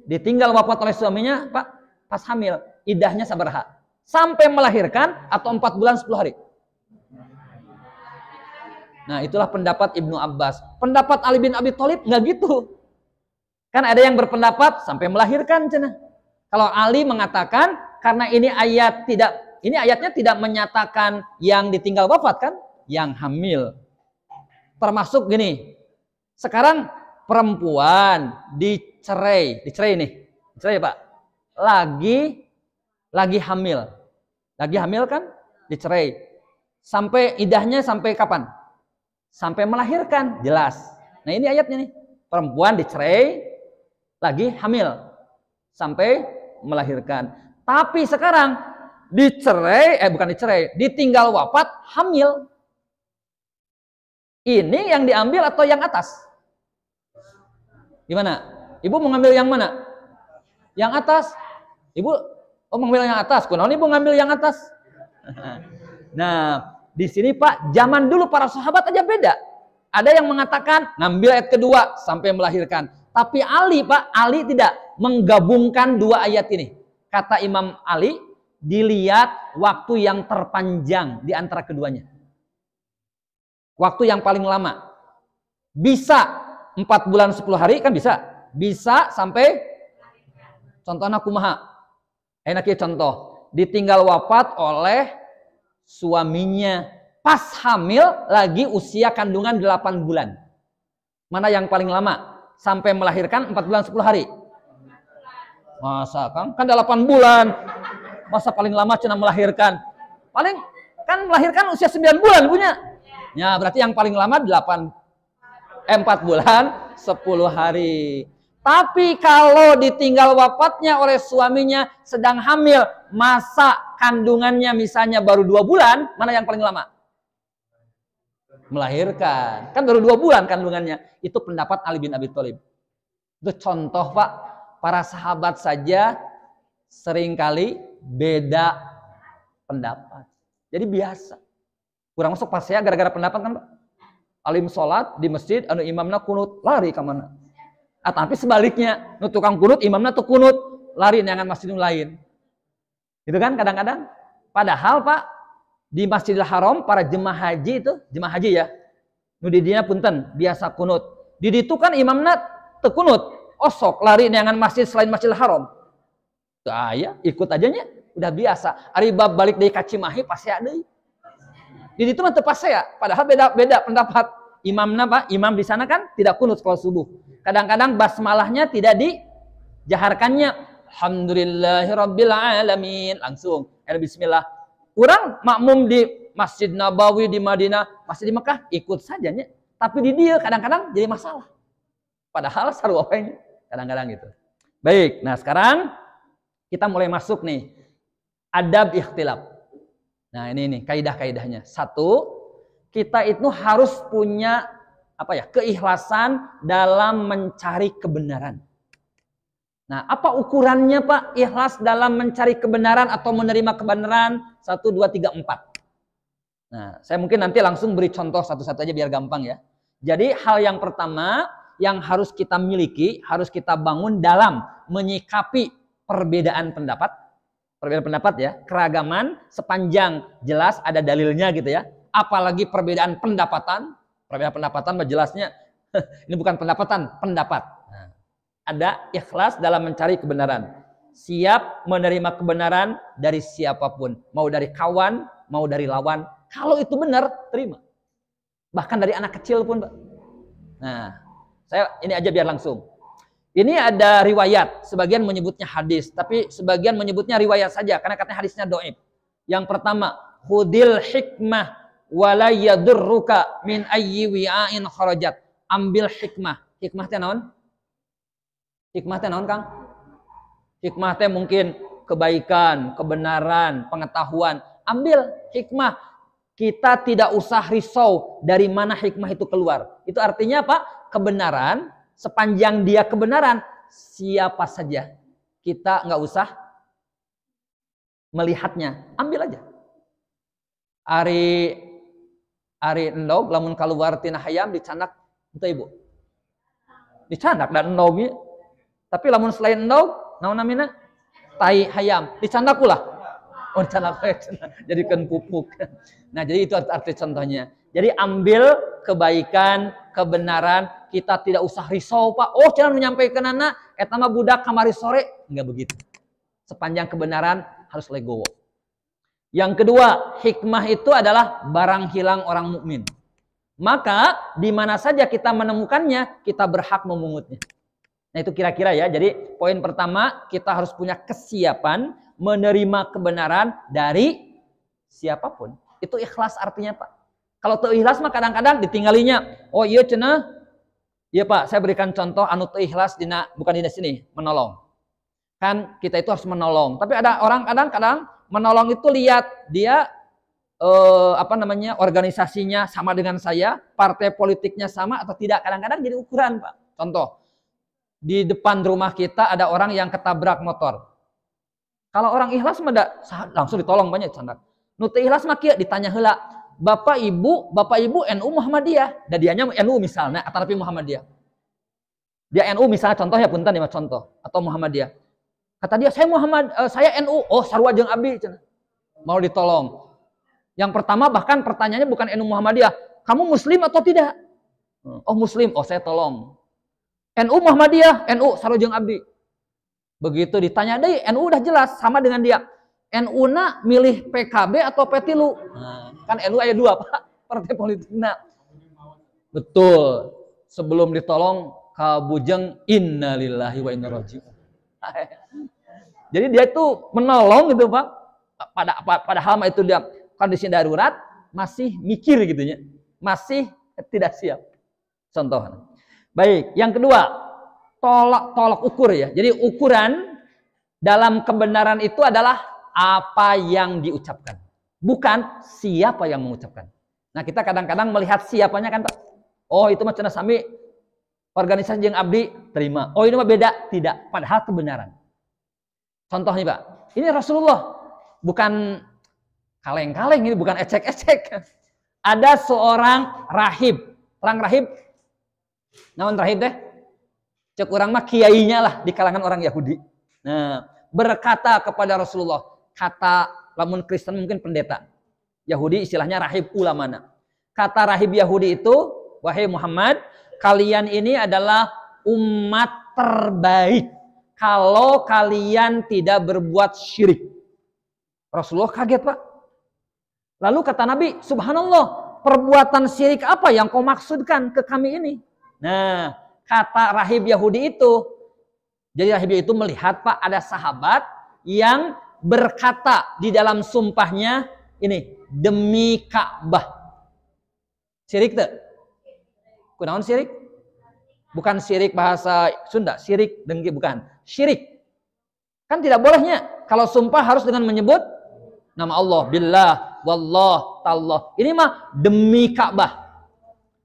[SPEAKER 1] Ditinggal wafat oleh suaminya, Pak, pas hamil. Iddahnya sabaraha? Sampai melahirkan atau 4 bulan 10 hari? Nah, itulah pendapat Ibnu Abbas. Pendapat Ali bin Abi Thalib nggak gitu. Kan ada yang berpendapat sampai melahirkan, cenah. Kalau Ali mengatakan karena ini ayatnya tidak menyatakan yang ditinggal wafat kan, yang hamil. Termasuk gini. Sekarang perempuan dicerai nih. Dicerai, Pak. Lagi hamil. Lagi hamil kan? Dicerai. Sampai iddahnya sampai kapan? Sampai melahirkan, jelas. Nah, ini ayatnya nih. Perempuan dicerai, lagi hamil. Sampai melahirkan. Tapi sekarang ditinggal wafat, hamil. Ini yang diambil atau yang atas? Gimana? Ibu mau ngambil yang mana? Yang atas. Ibu mengambil yang atas. Kunaon ibu ngambil yang atas? Nah, di sini Pak, zaman dulu para sahabat aja beda. Ada yang mengatakan ngambil ayat kedua sampai melahirkan. Tapi Ali, Pak, Ali tidak menggabungkan dua ayat ini. Kata Imam Ali, dilihat waktu yang terpanjang di antara keduanya. Waktu yang paling lama. Bisa 4 bulan 10 hari kan bisa. Bisa sampai contohnya kumaha. Enaknya contoh, ditinggal wafat oleh suaminya pas hamil lagi usia kandungan 8 bulan. Mana yang paling lama? Sampai melahirkan 4 bulan 10 hari. Masa Kang? Kan 8 bulan. Masa paling lama cina melahirkan? Paling kan melahirkan usia 9 bulan punya. Ya, berarti yang paling lama 4 bulan 10 hari. Tapi kalau ditinggal wafatnya oleh suaminya sedang hamil, masa kandungannya misalnya baru 2 bulan, mana yang paling lama? Melahirkan. Kan baru 2 bulan kandungannya. Itu pendapat Ali bin Abi Thalib. Itu contoh Pak, para sahabat saja seringkali beda pendapat. Jadi biasa. Kurang masuk pas ya gara-gara pendapat kan Pak. Alim sholat di masjid, anu imamna kunut, lari ke mana? Tapi sebaliknya, nu tukang kunut, imamna tuh kunut, lari neangan masjid lain. Itu kan kadang-kadang. Padahal Pak, di Masjidil Haram para jemaah haji itu, jemaah haji ya, nu di dinya punten biasa kunut. Di ditu kan imamna teu kunut, osok lari neangan masjid selain Masjidil Haram. Teu aya, ikut aja nya, udah biasa. Ari bab balik deui ka Cimahi pasea deui. Di ditu mah teu pasea, padahal beda pendapat. Imamna Pak, imam di sana kan tidak kunut kalau subuh. Kadang-kadang basmalahnya tidak dijaharkannya. Alhamdulillahirabbil alamin, langsung bismillah. Kurang makmum di Masjid Nabawi di Madinah, masih di Mekah, ikut saja nya. Tapi di dia kadang-kadang jadi masalah. Padahal sarua wae kadang-kadang gitu. Baik, nah sekarang kita mulai masuk nih. Adab ikhtilaf. Nah, ini nih kaidah-kaidahnya. 1, kita itu harus punya keikhlasan dalam mencari kebenaran. Nah, apa ukurannya Pak? Ikhlas dalam mencari kebenaran atau menerima kebenaran? 1, 2, 3, 4. Nah, saya mungkin nanti langsung beri contoh satu-satu aja biar gampang ya. Jadi hal yang pertama yang harus kita miliki, harus kita bangun dalam menyikapi perbedaan pendapat. Perbedaan pendapat ya, keragaman sepanjang jelas ada dalilnya gitu ya. Apalagi perbedaan pendapatan. Perbedaan pendapatan jelasnya ini bukan pendapatan, pendapat. Nah, ada ikhlas dalam mencari kebenaran. Siap menerima kebenaran dari siapapun. Mau dari kawan, mau dari lawan. Kalau itu benar, terima. Bahkan dari anak kecil pun, Pak. Nah, saya ini aja biar langsung. Ini ada riwayat. Sebagian menyebutnya hadis. Tapi sebagian menyebutnya riwayat saja. Karena katanya hadisnya dhaif. Yang pertama, khudil hikmah wala yadurruka min ayyi wi'ain kharajat. Ambil hikmah. Hikmah teh naon? Hikmah teh naon, Kang? Hikmah teh mungkin kebaikan, kebenaran, pengetahuan. Ambil hikmah. Kita tidak usah risau dari mana hikmah itu keluar. Itu artinya apa? Kebenaran, sepanjang dia kebenaran, siapa saja. Kita nggak usah melihatnya. Ambil aja. Ari endog lamun kaluar tina hayam dicanak henteu Ibu. Dicanak dan endog ieu. Tapi lamun selain endog naon namina? Tai hayam. Dicanak ulah. Oh dicanak jadikeun pupuk. Nah, jadi itu arti contohnya. Jadi ambil kebaikan, kebenaran, kita tidak usah risau, Pak. Oh, jangan menyampaikan anak eta mah budak kamari sore, enggak begitu. Sepanjang kebenaran harus legowo. Yang kedua, hikmah itu adalah barang hilang orang mukmin. Maka di mana saja kita menemukannya, kita berhak memungutnya. Nah, itu kira-kira ya. Jadi poin pertama, kita harus punya kesiapan menerima kebenaran dari siapapun. Itu ikhlas artinya, Pak. Kalau teu ikhlas mah kadang-kadang ditinggalinya. Oh iya cenah. Iya Pak, saya berikan contoh anu teu ikhlas bukan di sini, menolong. Kan kita itu harus menolong. Tapi ada orang kadang-kadang menolong itu lihat dia organisasinya sama dengan saya, partai politiknya sama atau tidak, kadang-kadang jadi ukuran, Pak. Contoh, di depan rumah kita ada orang yang ketabrak motor. Kalau orang ikhlas mah langsung ditolong banyak candak. Nu teu ikhlas mah kieu ditanya heula, Bapak Ibu NU Muhammadiyah. Da dianya NU misalnya atau Muhammadiyah. Dia NU misalnya contoh ya punten ya contoh atau Muhammadiyah. Kata dia, saya NU. Oh, sarua jeung abdi cenah. Mau ditolong. Yang pertama bahkan pertanyaannya bukan NU Muhammadiyah. Kamu muslim atau tidak? Oh, muslim. Oh, saya tolong. NU Muhammadiyah, NU sarua jeung abdi. Begitu ditanya deui, NU udah jelas sama dengan dia. NU-na milih PKB atau P3? Nah, kan NU aya 2, Pak, partai politikna. Betul. Sebelum ditolong kabujeng innalillahi wa inna raji'un. Jadi dia itu menolong gitu Pak. Padahal itu dia kondisi darurat, masih mikir gitu ya. Masih tidak siap. Contoh. Baik, yang kedua, tolak ukur ya. Jadi ukuran dalam kebenaran itu adalah apa yang diucapkan, bukan siapa yang mengucapkan. Nah, kita kadang-kadang melihat siapanya kan Pak. Oh, itu mah cenah sami organisasi yang abdi terima. Oh, ini mah beda, tidak. Padahal kebenaran. Contoh nih Pak, ini Rasulullah, bukan kaleng-kaleng, ini bukan ecek-ecek. Ada seorang rahib, orang rahib, namun rahib deh, cek orang mah kiainya lah di kalangan orang Yahudi. Nah, berkata kepada Rasulullah, kata lamun Kristen mungkin pendeta, Yahudi istilahnya rahib ulamana. Kata rahib Yahudi itu, wahai Muhammad, kalian ini adalah umat terbaik kalau kalian tidak berbuat syirik. Rasulullah kaget Pak. Lalu kata Nabi, subhanallah, perbuatan syirik apa yang kau maksudkan ke kami ini? Nah, kata rahib Yahudi itu, jadi rahib itu melihat Pak, ada sahabat yang berkata di dalam sumpahnya ini, demi Ka'bah. Syirik tuh? Kunaon syirik? Bukan syirik bahasa Sunda, syirik dengki bukan. Syirik. Kan tidak bolehnya. Kalau sumpah harus dengan menyebut nama Allah, billah, wallah, tallah. Ini mah demi Ka'bah.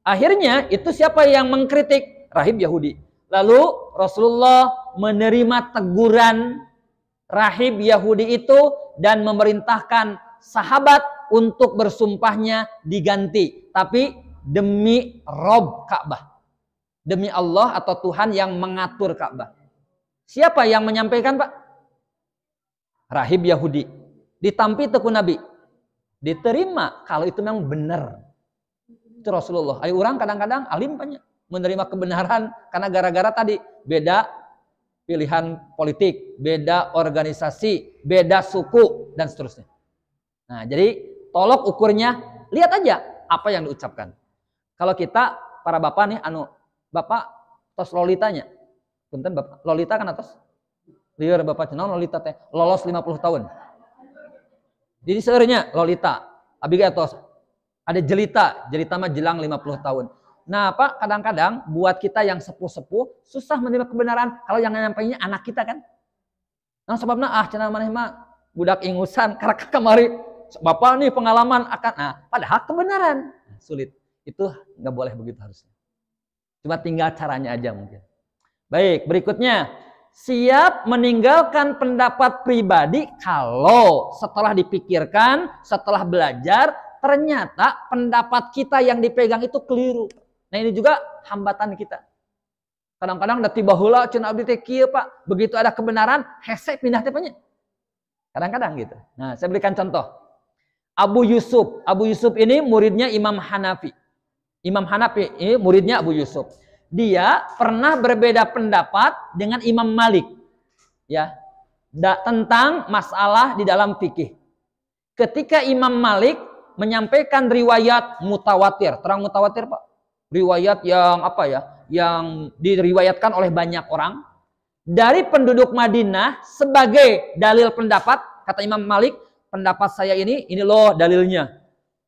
[SPEAKER 1] Akhirnya itu siapa yang mengkritik? Rahib Yahudi. Lalu Rasulullah menerima teguran rahib Yahudi itu dan memerintahkan sahabat untuk bersumpahnya diganti. Tapi demi Rob Ka'bah. Demi Allah atau Tuhan yang mengatur Ka'bah. Siapa yang menyampaikan Pak? Rahib Yahudi. Ditampi teku Nabi. Diterima kalau itu memang benar. Itu Rasulullah. Ayo orang kadang-kadang alim banyak menerima kebenaran karena gara-gara tadi beda pilihan politik, beda organisasi, beda suku dan seterusnya. Nah, jadi tolok ukurnya lihat aja apa yang diucapkan. Kalau kita para bapak nih bapak tos lolitanya. Punten Bapak, lolita kan atas? Lieur Bapak cenah lolita teh lolos 50 tahun. Jadi seurnya lolita. Abi ge tos ada jelita mah jelang 50 tahun. Nah, Pak, kadang-kadang buat kita yang sepuh-sepuh susah menerima kebenaran kalau yang nyampainya anak kita kan. Nah, sebabna cenah maneh mah budak ingusan karek kamari Bapak nih pengalaman akan padahal kebenaran. Sulit. Itu nggak boleh begitu harusnya. Cuma tinggal caranya aja mungkin. Baik, berikutnya. Siap meninggalkan pendapat pribadi kalau setelah dipikirkan, setelah belajar, ternyata pendapat kita yang dipegang itu keliru. Nah, ini juga hambatan kita. Kadang-kadang da tiba heula cenah abdi teh kieu Pak, begitu ada kebenaran, hese pindah teh nya. Kadang-kadang gitu. Nah, saya berikan contoh. Abu Yusuf ini muridnya Imam Hanafi. Imam Hanafi ini muridnya Abu Yusuf. Dia pernah berbeda pendapat dengan Imam Malik. Ya. Tentang masalah di dalam fikih. Ketika Imam Malik menyampaikan riwayat mutawatir, terang mutawatir Pak. Riwayat yang apa ya? Yang diriwayatkan oleh banyak orang dari penduduk Madinah sebagai dalil pendapat, kata Imam Malik, pendapat saya ini loh dalilnya.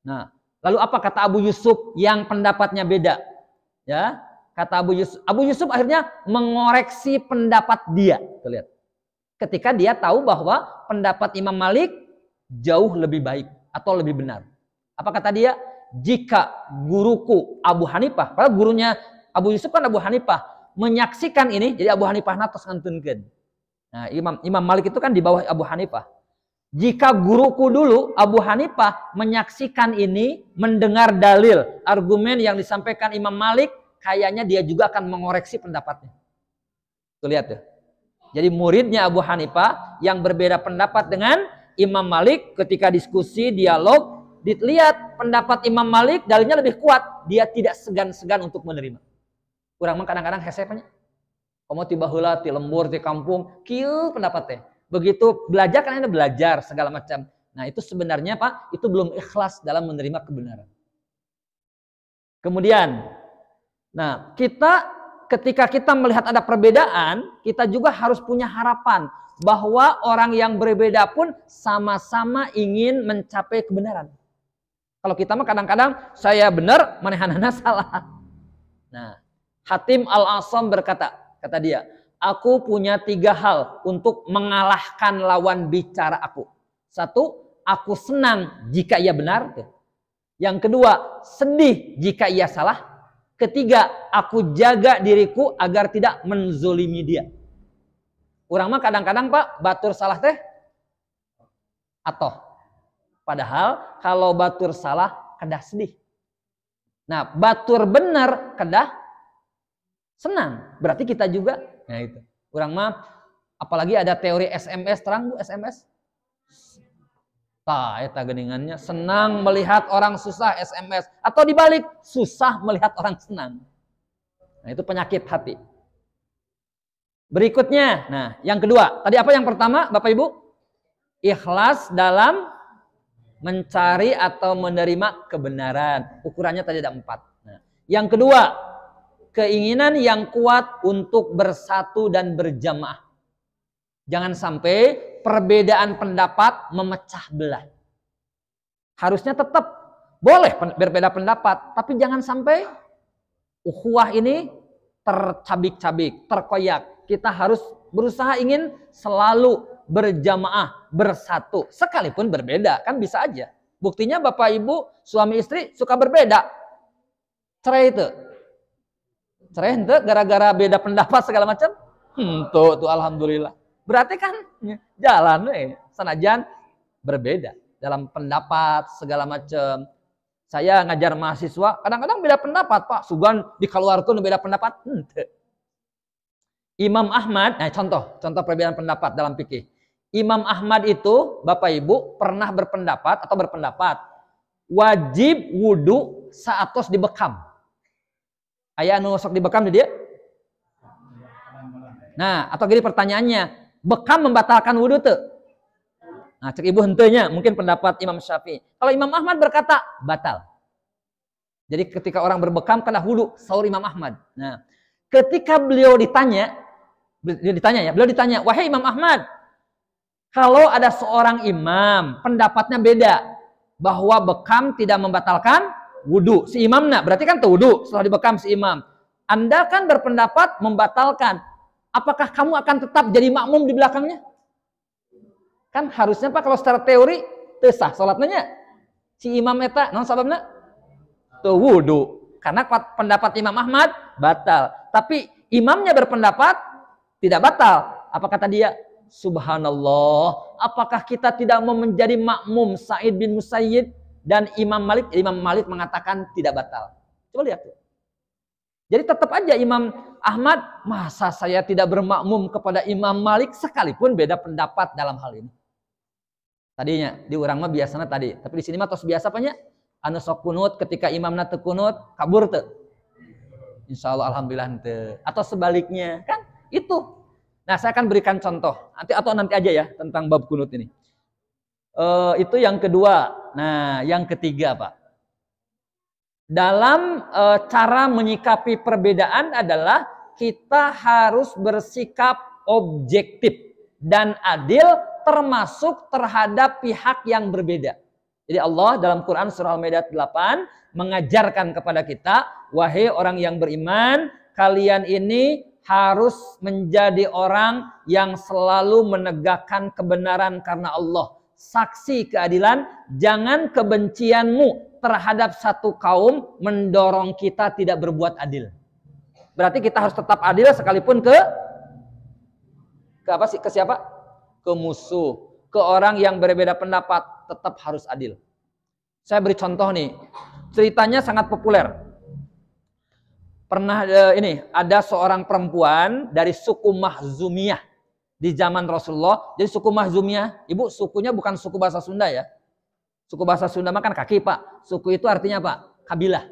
[SPEAKER 1] Nah, lalu apa kata Abu Yusuf yang pendapatnya beda? Ya, kata Abu Yusuf akhirnya mengoreksi pendapat dia. Tuh, lihat. Ketika dia tahu bahwa pendapat Imam Malik jauh lebih baik atau lebih benar. Apa kata dia? Jika guruku Abu Hanifah, padahal gurunya Abu Yusuf kan Abu Hanifah, menyaksikan ini, jadi Abu Hanifah natos ngantunkeun. Nah, Imam Malik itu kan di bawah Abu Hanifah. Jika guruku dulu Abu Hanifah menyaksikan ini, mendengar dalil, argumen yang disampaikan Imam Malik, kayaknya dia juga akan mengoreksi pendapatnya. Tuh lihat ya. Jadi muridnya Abu Hanifah yang berbeda pendapat dengan Imam Malik ketika diskusi, dialog, dilihat pendapat Imam Malik dalilnya lebih kuat, dia tidak segan-segan untuk menerima. Kurang kadang-kadang hesepnya. Kamu tiba heula ti lembur ti kampung, kieu pendapat teh. Begitu belajar kan Anda belajar segala macam. Nah, itu sebenarnya Pak, itu belum ikhlas dalam menerima kebenaran. Kemudian, nah, ketika kita melihat ada perbedaan, kita juga harus punya harapan. bahwa orang yang berbeda pun sama-sama ingin mencapai kebenaran. Kalau kita mah kadang-kadang saya benar, manehanana salah. Nah, Hatim Al-Asam berkata, kata dia, aku punya 3 hal untuk mengalahkan lawan bicara aku. 1, aku senang jika ia benar. Yang kedua, sedih jika ia salah. Ketiga, aku jaga diriku agar tidak menzolimi dia. Urang mah kadang-kadang Pak, batur salah teh atoh. Padahal kalau batur salah kedah sedih. Nah, batur benar kedah senang. Berarti kita juga. Nah itu. Urang mah apalagi ada teori SMS, terang Bu SMS. Tah eta geuningannya senang melihat orang susah SMS atau dibalik susah melihat orang senang. Nah, itu penyakit hati. Berikutnya, nah yang kedua, tadi apa yang pertama Bapak Ibu? Ikhlas dalam mencari atau menerima kebenaran. Ukurannya tadi ada 4. Nah, yang kedua, keinginan yang kuat untuk bersatu dan berjamaah. Jangan sampai perbedaan pendapat memecah belah. Harusnya tetap boleh berbeda pendapat, tapi jangan sampai ukhuwah ini tercabik-cabik, terkoyak. Kita harus berusaha ingin selalu berjamaah, bersatu, sekalipun berbeda, kan bisa aja. Buktinya Bapak Ibu, suami istri suka berbeda. Cerai itu. Cerai itu gara-gara beda pendapat segala macam. Tuh alhamdulillah. Berarti kan jalan sanajan berbeda dalam pendapat segala macam. Saya ngajar mahasiswa, kadang-kadang beda pendapat, Pak. Sugan dikeluarkan beda pendapat. Imam Ahmad, contoh perbedaan pendapat dalam fikih. Imam Ahmad itu, Bapak Ibu, pernah berpendapat wajib wudu saatos dibekam. Aya anu sok dibekam di dia? Nah, atau gini pertanyaannya, bekam membatalkan wudu tuh? Nah, cek ibu hentenya, mungkin pendapat Imam Syafi'i. Kalau Imam Ahmad berkata, batal. Jadi ketika orang berbekam kena wudu, sahur Imam Ahmad. Nah, ketika beliau ditanya, wahai Imam Ahmad, kalau ada seorang imam, pendapatnya beda, bahwa bekam tidak membatalkan wudu. Si imamnya, berarti kan tuh wudu setelah dibekam si imam. Anda kan berpendapat membatalkan. Apakah kamu akan tetap jadi makmum di belakangnya? Kan harusnya Pak kalau secara teori teu sah salatnya. Si imam eta naon sababna? Teu wudu. Karena pendapat Imam Ahmad batal. Tapi imamnya berpendapat tidak batal. Apa kata dia? Subhanallah. Apakah kita tidak mau menjadi makmum Sa'id bin Musayyib dan Imam Malik? Imam Malik mengatakan tidak batal. Coba lihat tuh. Jadi tetap aja Imam Ahmad, masa saya tidak bermakmum kepada Imam Malik sekalipun beda pendapat dalam hal ini. Tadinya di urang mah biasanya tadi, tapi di sini mah tos biasa apanya? Anu sok kunut ketika imamna teu kunut kabur teu? Insyaallah alhamdulillah teu. Atau sebaliknya, kan itu. Nah, saya akan berikan contoh. Nanti aja ya tentang bab kunut ini. Itu yang kedua. Nah, yang ketiga, Pak. Dalam cara menyikapi perbedaan adalah kita harus bersikap objektif dan adil termasuk terhadap pihak yang berbeda. Jadi Allah dalam Quran surah Al-Maidah 8 mengajarkan kepada kita, wahai orang yang beriman, kalian ini harus menjadi orang yang selalu menegakkan kebenaran karena Allah. Saksi keadilan, jangan kebencianmu terhadap satu kaum mendorong kita tidak berbuat adil. Berarti kita harus tetap adil sekalipun ke apa sih? Ke siapa? Ke musuh, ke orang yang berbeda pendapat, tetap harus adil. Saya beri contoh nih. Ceritanya sangat populer. Pernah ini ada seorang perempuan dari suku Makhzumiyah di zaman Rasulullah. Jadi suku Makhzumiyah, Ibu, sukunya bukan suku bahasa Sunda ya. Suku bahasa Sunda mah kan kaki, Pak. Suku itu artinya apa? Kabilah.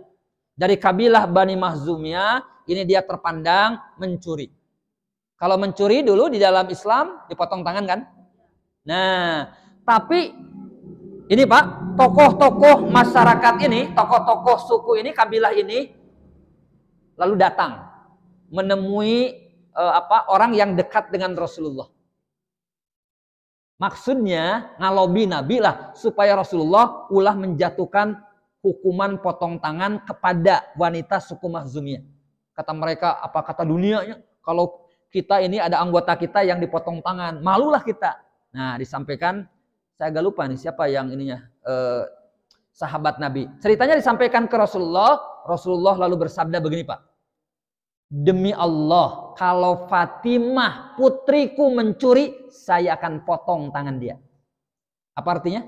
[SPEAKER 1] Dari kabilah Bani Makhzumiyah, ini dia terpandang mencuri. Kalau mencuri dulu di dalam Islam dipotong tangan kan? Nah, tapi ini Pak, tokoh-tokoh masyarakat ini, tokoh-tokoh suku ini, kabilah ini lalu datang menemui orang yang dekat dengan Rasulullah. Maksudnya ngalobi Nabi lah supaya Rasulullah ulah menjatuhkan hukuman potong tangan kepada wanita suku Makhzumiyah. Kata mereka, apa kata dunianya kalau kita ini ada anggota kita yang dipotong tangan, malulah kita. Nah, disampaikan, saya agak lupa nih siapa yang ininya, sahabat Nabi. Ceritanya disampaikan ke Rasulullah, Rasulullah lalu bersabda begini, Pak. Demi Allah, kalau Fatimah putriku mencuri, saya akan potong tangan dia. Apa artinya?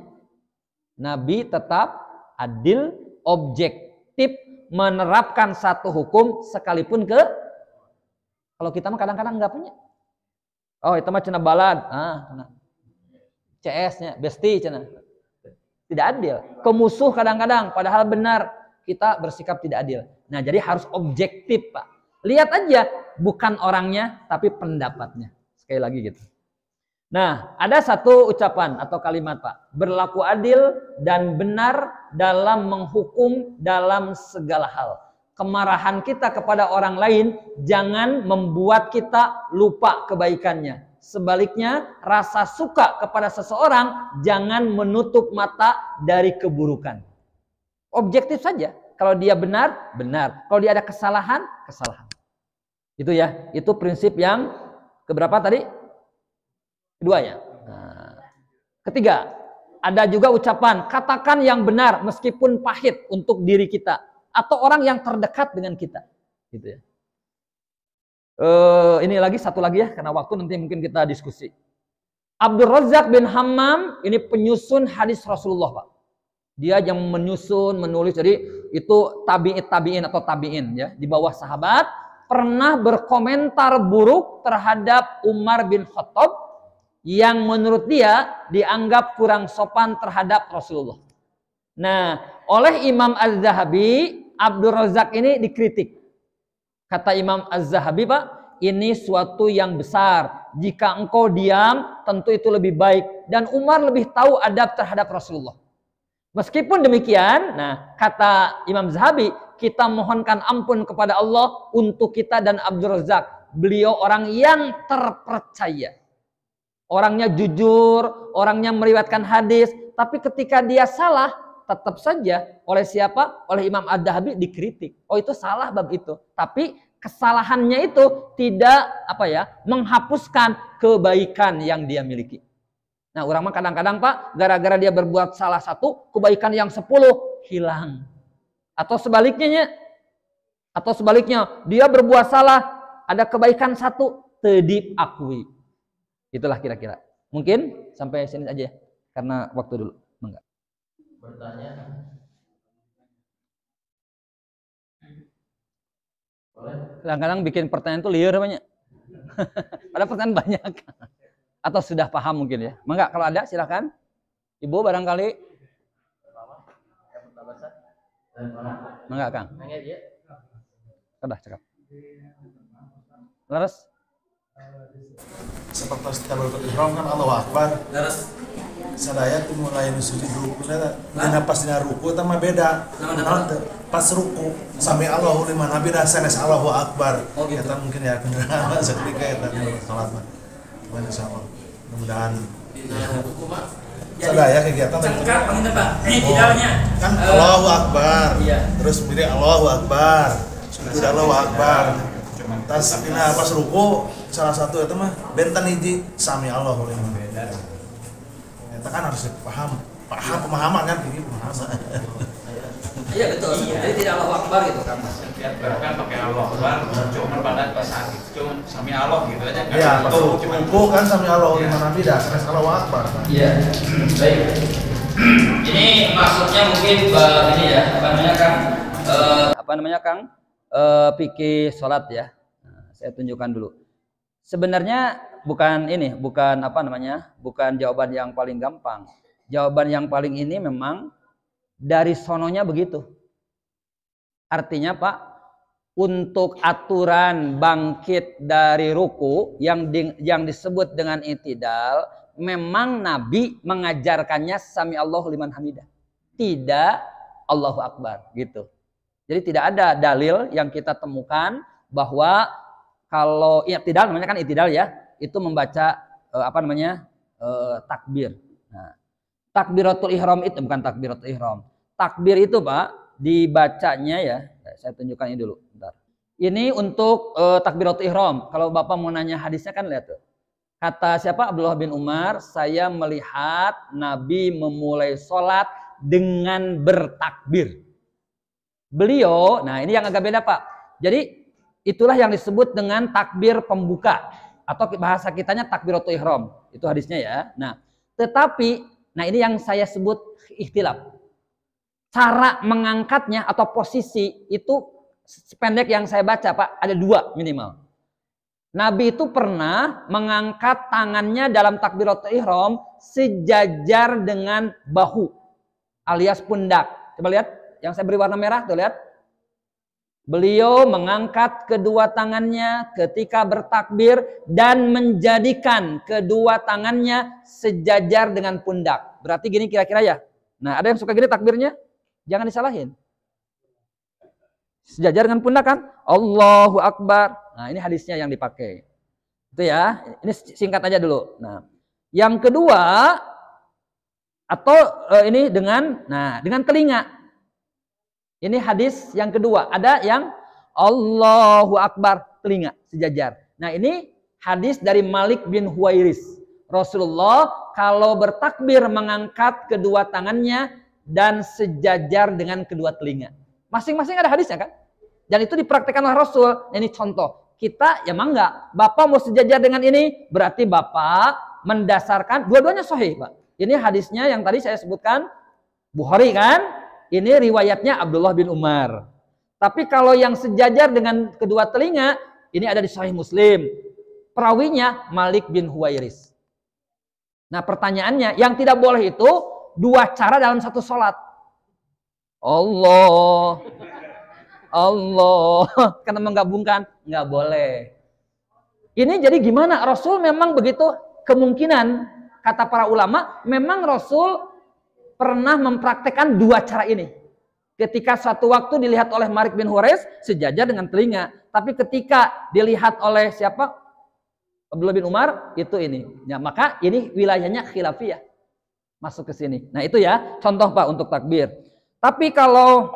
[SPEAKER 1] Nabi tetap adil, objektif, menerapkan satu hukum sekalipun ke kalau kita mah kadang-kadang nggak punya. Oh, itu mah cina balad, CS-nya, besti cina. Tidak adil. Kemusuh kadang-kadang, padahal benar kita bersikap tidak adil. Nah, jadi harus objektif, Pak. Lihat aja, bukan orangnya, tapi pendapatnya. Sekali lagi gitu. Nah, ada satu ucapan atau kalimat, Pak. Berlaku adil dan benar dalam menghukum dalam segala hal. Kemarahan kita kepada orang lain jangan membuat kita lupa kebaikannya. Sebaliknya, rasa suka kepada seseorang jangan menutup mata dari keburukan. Objektif saja. Kalau dia benar, benar. Kalau dia ada kesalahan, kesalahan. Itu ya, itu prinsip yang keberapa tadi? Kedua ya. Nah, ketiga, ada juga ucapan katakan yang benar meskipun pahit untuk diri kita atau orang yang terdekat dengan kita. Gitu ya. Ini lagi satu lagi ya, karena waktu nanti mungkin kita diskusi. Abdul Razak bin Hammam ini penyusun hadis Rasulullah, Pak. Dia yang menyusun, menulis. Jadi itu tabi'in atau tabi'in ya, di bawah sahabat. Pernah berkomentar buruk terhadap Umar bin Khattab yang menurut dia dianggap kurang sopan terhadap Rasulullah. Nah, oleh Imam Az-Zahabi, Abdul Razak ini dikritik. Kata Imam Az-Zahabi, Pak, ini suatu yang besar. Jika engkau diam, tentu itu lebih baik. Dan Umar lebih tahu adab terhadap Rasulullah. Meskipun demikian, nah kata Imam Zahabi, kita mohonkan ampun kepada Allah untuk kita dan Abdul Razak. Beliau orang yang terpercaya. Orangnya jujur, orangnya meriwayatkan hadis. Tapi ketika dia salah, tetap saja oleh siapa? Oleh Imam Az-Zahabi dikritik. Oh, itu salah bab itu. Tapi kesalahannya itu tidak menghapuskan kebaikan yang dia miliki. Nah, orang mah kadang-kadang, Pak, gara-gara dia berbuat salah satu, kebaikan yang 10 hilang. Atau sebaliknya, dia berbuat salah, ada kebaikan 1 teu akui. Itulah kira-kira. Mungkin sampai sini aja, karena waktu dulu. Enggak.
[SPEAKER 2] Bertanya. Boleh?
[SPEAKER 1] Kadang-kadang bikin pertanyaan itu liar banyak. Ada pertanyaan banyak. Atau sudah paham mungkin ya. Mangga kalau ada silakan. Ibu barangkali. Mangga Kang. Sudah cakap. Laras.
[SPEAKER 3] Seperti kita berikut ihram kan Allahu Akbar.
[SPEAKER 2] Laras.
[SPEAKER 3] Sadaya tuh mulai sujud ruku dan pasnya ruku sama beda. Pas ruku sampai Allahu liman hamidah sanes Allahu Akbar.
[SPEAKER 2] Oh gitu.
[SPEAKER 3] Kita mungkin ya kenal seketika ya salat mah. Insyaallah. Mudah-mudahan sadaya kegiatan
[SPEAKER 2] cengkat pengen Pak. Ini tidaknya
[SPEAKER 3] kan Allahu Akbar.
[SPEAKER 2] Iya.
[SPEAKER 3] Terus berdiri Allahu Akbar. Sujud Allahu Akbar. Tas pina pas ruku salah satu itu mah bentan hiji sami Allahu liman hamidah. Kita kan harus paham pemahaman kan ini pemahaman.
[SPEAKER 1] Iya betul. Jadi tidak Allahu Akbar gitu kan.
[SPEAKER 4] Setiap gerakan pakai Allahu Akbar, cuma badan pas sakit, cuma sami Allah gitu aja.
[SPEAKER 3] Iya, betul. Ruku kan sami Allahu liman hamidah, sanes Allahu Akbar.
[SPEAKER 1] Iya. Baik. Ini maksudnya mungkin ini ya, apa namanya Kang? Fikih salat ya. Nah, saya tunjukkan dulu. Sebenarnya bukan jawaban yang paling gampang. Jawaban yang paling ini memang dari sononya begitu. Artinya Pak, untuk aturan bangkit dari ruku yang disebut dengan i'tidal, memang Nabi mengajarkannya sami Allahu liman hamidah. Tidak Allahu Akbar gitu. Jadi tidak ada dalil yang kita temukan bahwa kalau i'tidal namanya kan i'tidal ya, itu membaca takbir. Nah, takbiratul ihram itu bukan takbiratul ihram. Takbir itu Pak dibacanya ya. Saya tunjukkan ini dulu. Bentar. Ini untuk takbiratul ihram. Kalau Bapak mau nanya hadisnya kan lihat tuh. Kata siapa? Abdullah bin Umar, saya melihat Nabi memulai sholat dengan bertakbir. Beliau, nah ini yang agak beda Pak. Jadi itulah yang disebut dengan takbir pembuka atau bahasa kitanya takbiratul ihram. Itu hadisnya ya. Nah, tetapi nah ini yang saya sebut ikhtilaf. Cara mengangkatnya atau posisi itu sependek yang saya baca Pak ada 2 minimal. Nabi itu pernah mengangkat tangannya dalam takbiratul ihram sejajar dengan bahu alias pundak. Coba lihat yang saya beri warna merah tuh lihat. Beliau mengangkat kedua tangannya ketika bertakbir dan menjadikan kedua tangannya sejajar dengan pundak. Berarti gini kira-kira ya. Nah, ada yang suka gini takbirnya? Jangan disalahin. Sejajar dengan pundak kan? Allahu Akbar. Nah, ini hadisnya yang dipakai. Itu ya. Ini singkat aja dulu. Nah, yang kedua atau ini dengan telinga. Ini hadis yang kedua. Ada yang Allahu Akbar telinga sejajar. Nah, ini hadis dari Malik bin Huwairis. Rasulullah kalau bertakbir mengangkat kedua tangannya dan sejajar dengan kedua telinga. Masing-masing ada hadisnya kan? Dan itu dipraktikkan oleh Rasul. Ini contoh. Kita ya enggak. Bapak mau sejajar dengan ini, berarti Bapak mendasarkan dua-duanya sahih, Pak. Ini hadisnya yang tadi saya sebutkan Bukhari kan? Ini riwayatnya Abdullah bin Umar. Tapi kalau yang sejajar dengan kedua telinga, ini ada di Sahih Muslim. Perawinya Malik bin Huwairis. Nah, pertanyaannya, yang tidak boleh itu 2 cara dalam satu sholat. Allah karena menggabungkan nggak boleh. Ini jadi gimana? Rasul memang begitu kemungkinan kata para ulama memang Rasul pernah mempraktekkan 2 cara ini. Ketika suatu waktu dilihat oleh Malik bin Huwairis sejajar dengan telinga, tapi ketika dilihat oleh siapa? Abdullah bin Umar itu ini. Ya, maka ini wilayahnya khilafiyah masuk ke sini. Nah, itu ya contoh Pak untuk takbir. Tapi kalau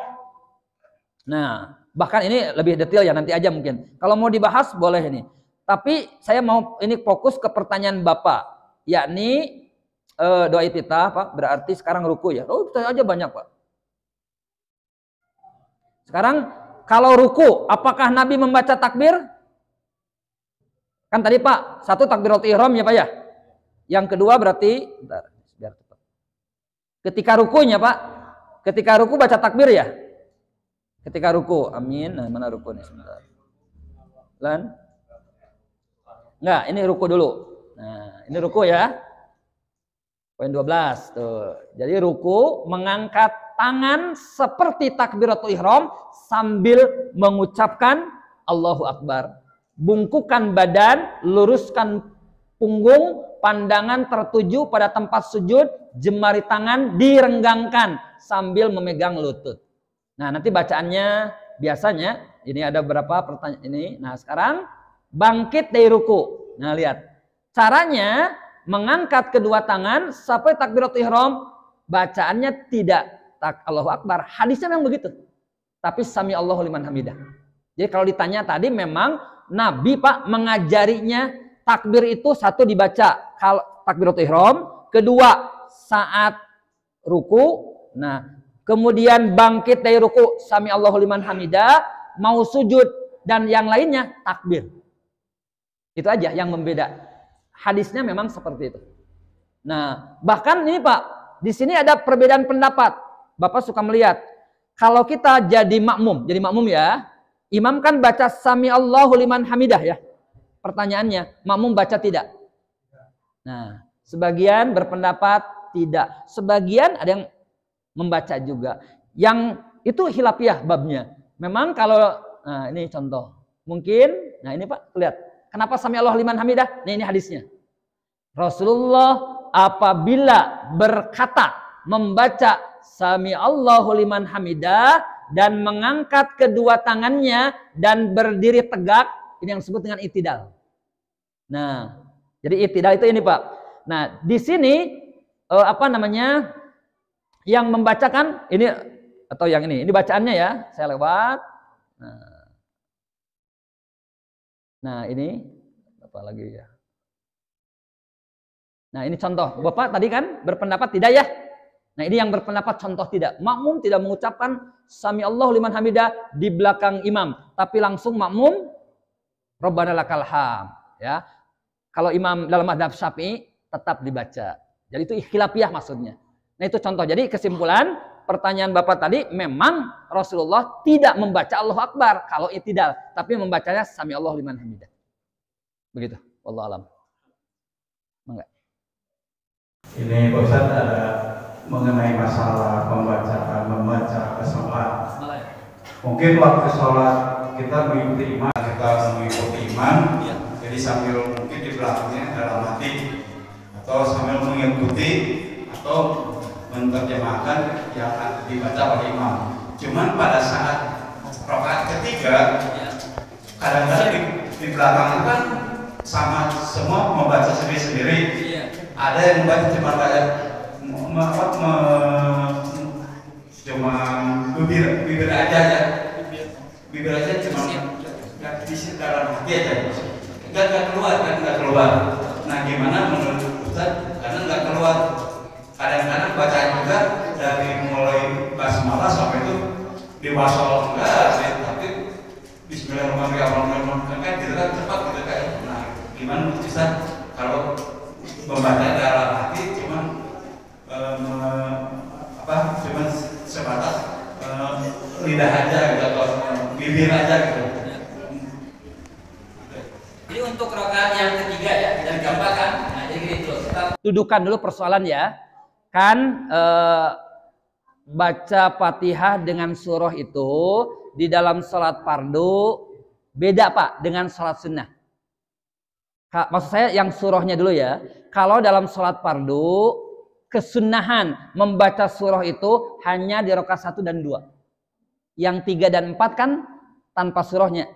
[SPEAKER 1] bahkan ini lebih detail ya nanti aja mungkin. Kalau mau dibahas boleh ini. Tapi saya mau ini fokus ke pertanyaan Bapak, yakni doa iftitah Pak, berarti sekarang ruku ya. Oh, saya aja banyak Pak. Sekarang kalau ruku, apakah Nabi membaca takbir? Kan tadi Pak, 1 takbiratul ihram ya Pak ya. Yang kedua berarti bentar, biar cepat. Ketika rukunya Pak, ketika ruku baca takbir ya? Ketika ruku, amin. Nah, mana ruku nih sebentar. Lan? Enggak, ini ruku dulu. Nah, ini ruku ya. Poin 12 tuh. Jadi ruku mengangkat tangan seperti takbiratul ihram sambil mengucapkan Allahu Akbar. Bungkukan badan, luruskan punggung, pandangan tertuju pada tempat sujud, jemari tangan direnggangkan sambil memegang lutut. Nah, nanti bacaannya biasanya ini ada beberapa pertanyaan ini. Nah, sekarang bangkit dari ruku. Nah, lihat. Caranya mengangkat kedua tangan sampai takbiratul ihram, bacaannya tidak Allahu Akbar. Hadisnya memang begitu. Tapi sami Allahu liman hamidah. Jadi kalau ditanya tadi memang Nabi Pak mengajarinya takbir itu 1 dibaca kalau takbiratul ihram, kedua saat ruku. Nah, kemudian bangkit dari ruku sami Allahu liman hamidah, mau sujud dan yang lainnya takbir. Itu aja yang membeda. Hadisnya memang seperti itu. Nah, bahkan ini Pak, di sini ada perbedaan pendapat. Bapak suka melihat kalau kita jadi makmum ya. Imam kan baca sami Allahu liman hamidah ya. Pertanyaannya, makmum baca tidak? Nah, sebagian berpendapat tidak. Sebagian ada yang membaca juga. Yang itu khilafiyah babnya. Memang kalau nah ini contoh. Mungkin nah ini Pak, lihat. Kenapa sami Allahu liman hamidah? Nah, ini hadisnya. Rasulullah apabila berkata membaca sami Allahu liman hamidah dan mengangkat kedua tangannya dan berdiri tegak, ini yang disebut dengan i'tidal. Nah, jadi i'tidal itu ini Pak. Nah, di sini apa namanya? Yang membacakan ini atau yang ini bacaannya ya. Saya lewat. Nah, ini apa lagi ya? Nah, ini contoh. Bapak tadi kan berpendapat tidak ya? Nah, ini yang berpendapat contoh tidak. Makmum tidak mengucapkan Sami Allahu liman hamidah di belakang imam, tapi langsung makmum Rabbana lakal hamd, ya. Kalau imam dalam mazhab Syafi'i tetap dibaca. Jadi itu khilafiyah maksudnya. Nah, itu contoh. Jadi kesimpulan pertanyaan Bapak tadi, memang Rasulullah tidak membaca Allahu Akbar kalau i'tidal, tapi membacanya Sami Allahu liman hamidah. Begitu. Wallahu alam. Enggak.
[SPEAKER 5] Ini Pak Ustaz ada mengenai masalah membaca sholat. Mungkin waktu sholat kita mengikuti imam, jadi sambil mungkin di belakangnya dalam hati atau sambil mengikuti atau menerjemahkan yang dibaca oleh imam. Cuman pada saat rakaat ketiga, kadang-kadang di belakang kan sama semua membaca sendiri-sendiri. Ada yang membaca cuma kayak cuma bibir aja ya, bibir aja cuma di dalam hati aja, nggak keluar. Nah, gimana menurut Ustaz? Karena nggak keluar. Kadang-kadang bacaan juga dari mulai basmalah sampai itu di wasol enggak, tapi Bismillahirrahmanirrahim kan gitu kan cepat gitu kan. Nah, gimana Ustaz kalau membaca dalam hati cuman cuman sebatas lidah aja gitu atau bibir aja gitu.
[SPEAKER 1] Jadi untuk rakaat yang ketiga ya, kita gambarkan. Nah, jadi gini terus. Kita dudukan dulu persoalan ya. Kan baca Fatihah dengan surah itu di dalam salat fardu beda Pak dengan salat sunnah. Maksud saya yang surahnya dulu ya. Kalau dalam salat fardu, kesunnahan membaca surah itu hanya di rakaat 1 dan 2. Yang 3 dan 4 kan tanpa surahnya.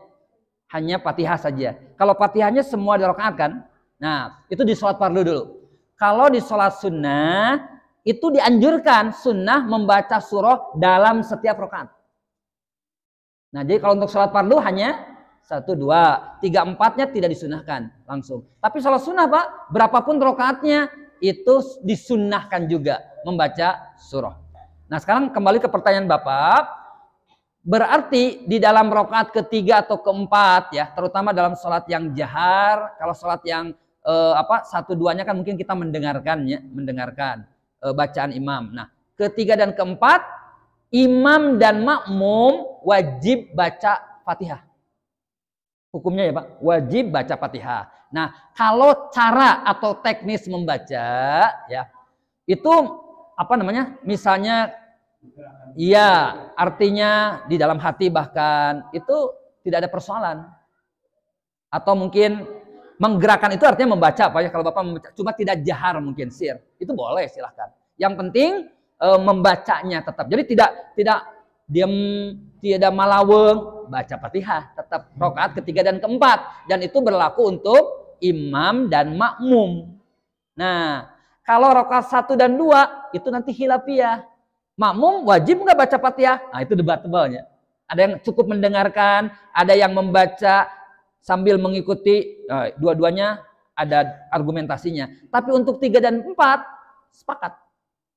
[SPEAKER 1] Hanya Fatihah saja. Kalau Fatihahnya semua di rakaat kan? Nah, itu di salat fardu dulu. Kalau di salat sunnah, itu dianjurkan sunnah membaca surah dalam setiap rakaat. Nah, jadi kalau untuk salat fardu hanya 1, 2, 3, 4-nya tidak disunahkan langsung. Tapi salat sunnah Pak, berapapun rakaatnya itu disunnahkan juga membaca surah. Nah, sekarang kembali ke pertanyaan Bapak. Berarti di dalam rakaat ketiga atau keempat ya, terutama dalam salat yang jahar, kalau salat yang 1-2-nya kan mungkin kita mendengarkan bacaan imam. Nah, ketiga dan keempat, imam dan makmum wajib baca Fatihah. Hukumnya ya Pak, wajib baca Fatihah. Nah, kalau cara atau teknis membaca ya, itu misalnya iya, artinya di dalam hati bahkan itu tidak ada persoalan. Atau mungkin menggerakkan itu artinya membaca Pak ya, kalau Bapak membaca, cuma tidak jahar mungkin sir. Itu boleh silahkan. Yang penting membacanya tetap. Jadi tidak diam, tidak malaweng, baca Fatihah tetap rakaat ketiga dan keempat, dan itu berlaku untuk imam dan makmum. Nah, kalau rakaat 1 dan 2 itu nanti khilafiyah. Makmum wajib nggak baca Fatihah? Nah, itu debatable-nya. Ada yang cukup mendengarkan, ada yang membaca sambil mengikuti, dua-duanya ada argumentasinya. Tapi untuk 3 dan 4 sepakat.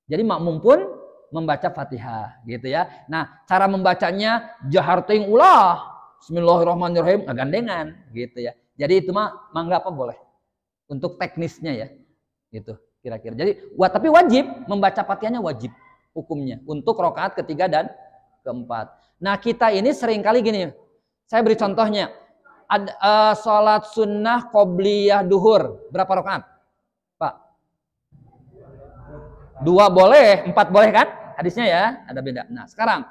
[SPEAKER 1] Jadi makmum pun membaca Fatihah gitu ya. Nah, cara membacanya jahar ting ulah Bismillahirrahmanirrahim gandengan gitu ya. Jadi itu mah mangga apa boleh. Untuk teknisnya ya. Gitu kira-kira. Jadi tapi wajib membaca Fatihahnya, wajib hukumnya untuk rakaat ketiga dan keempat. Nah, kita ini seringkali gini. Saya beri contohnya. Sholat sunnah qobliyah duhur berapa rakaat? Pak? 2 boleh, 4 boleh kan? Hadisnya ya, ada beda. Nah, sekarang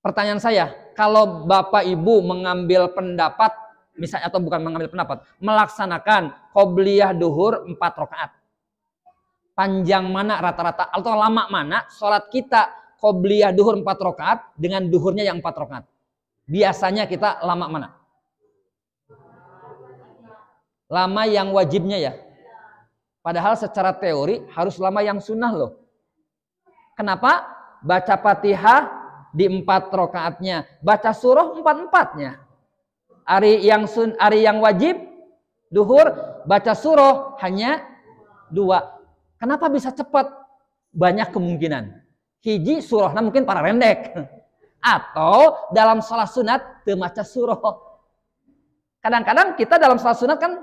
[SPEAKER 1] pertanyaan saya, kalau Bapak Ibu mengambil pendapat, misalnya atau bukan mengambil pendapat, melaksanakan qobliyah duhur 4 rakaat. Panjang mana rata-rata atau lama mana sholat kita qobliyah duhur 4 rakaat dengan duhurnya yang 4 rakaat? Biasanya kita lama mana? Lama yang wajibnya ya. Padahal secara teori harus lama yang sunnah loh. Kenapa? Baca Fatihah di 4 rakaatnya, baca surah 4-4-nya. Hari yang wajib duhur baca surah hanya 2. Kenapa bisa cepat? Banyak kemungkinan. Hiji surahnya mungkin para rendek. Atau dalam salat sunat teu maca surah. Kadang-kadang kita dalam salat sunat kan,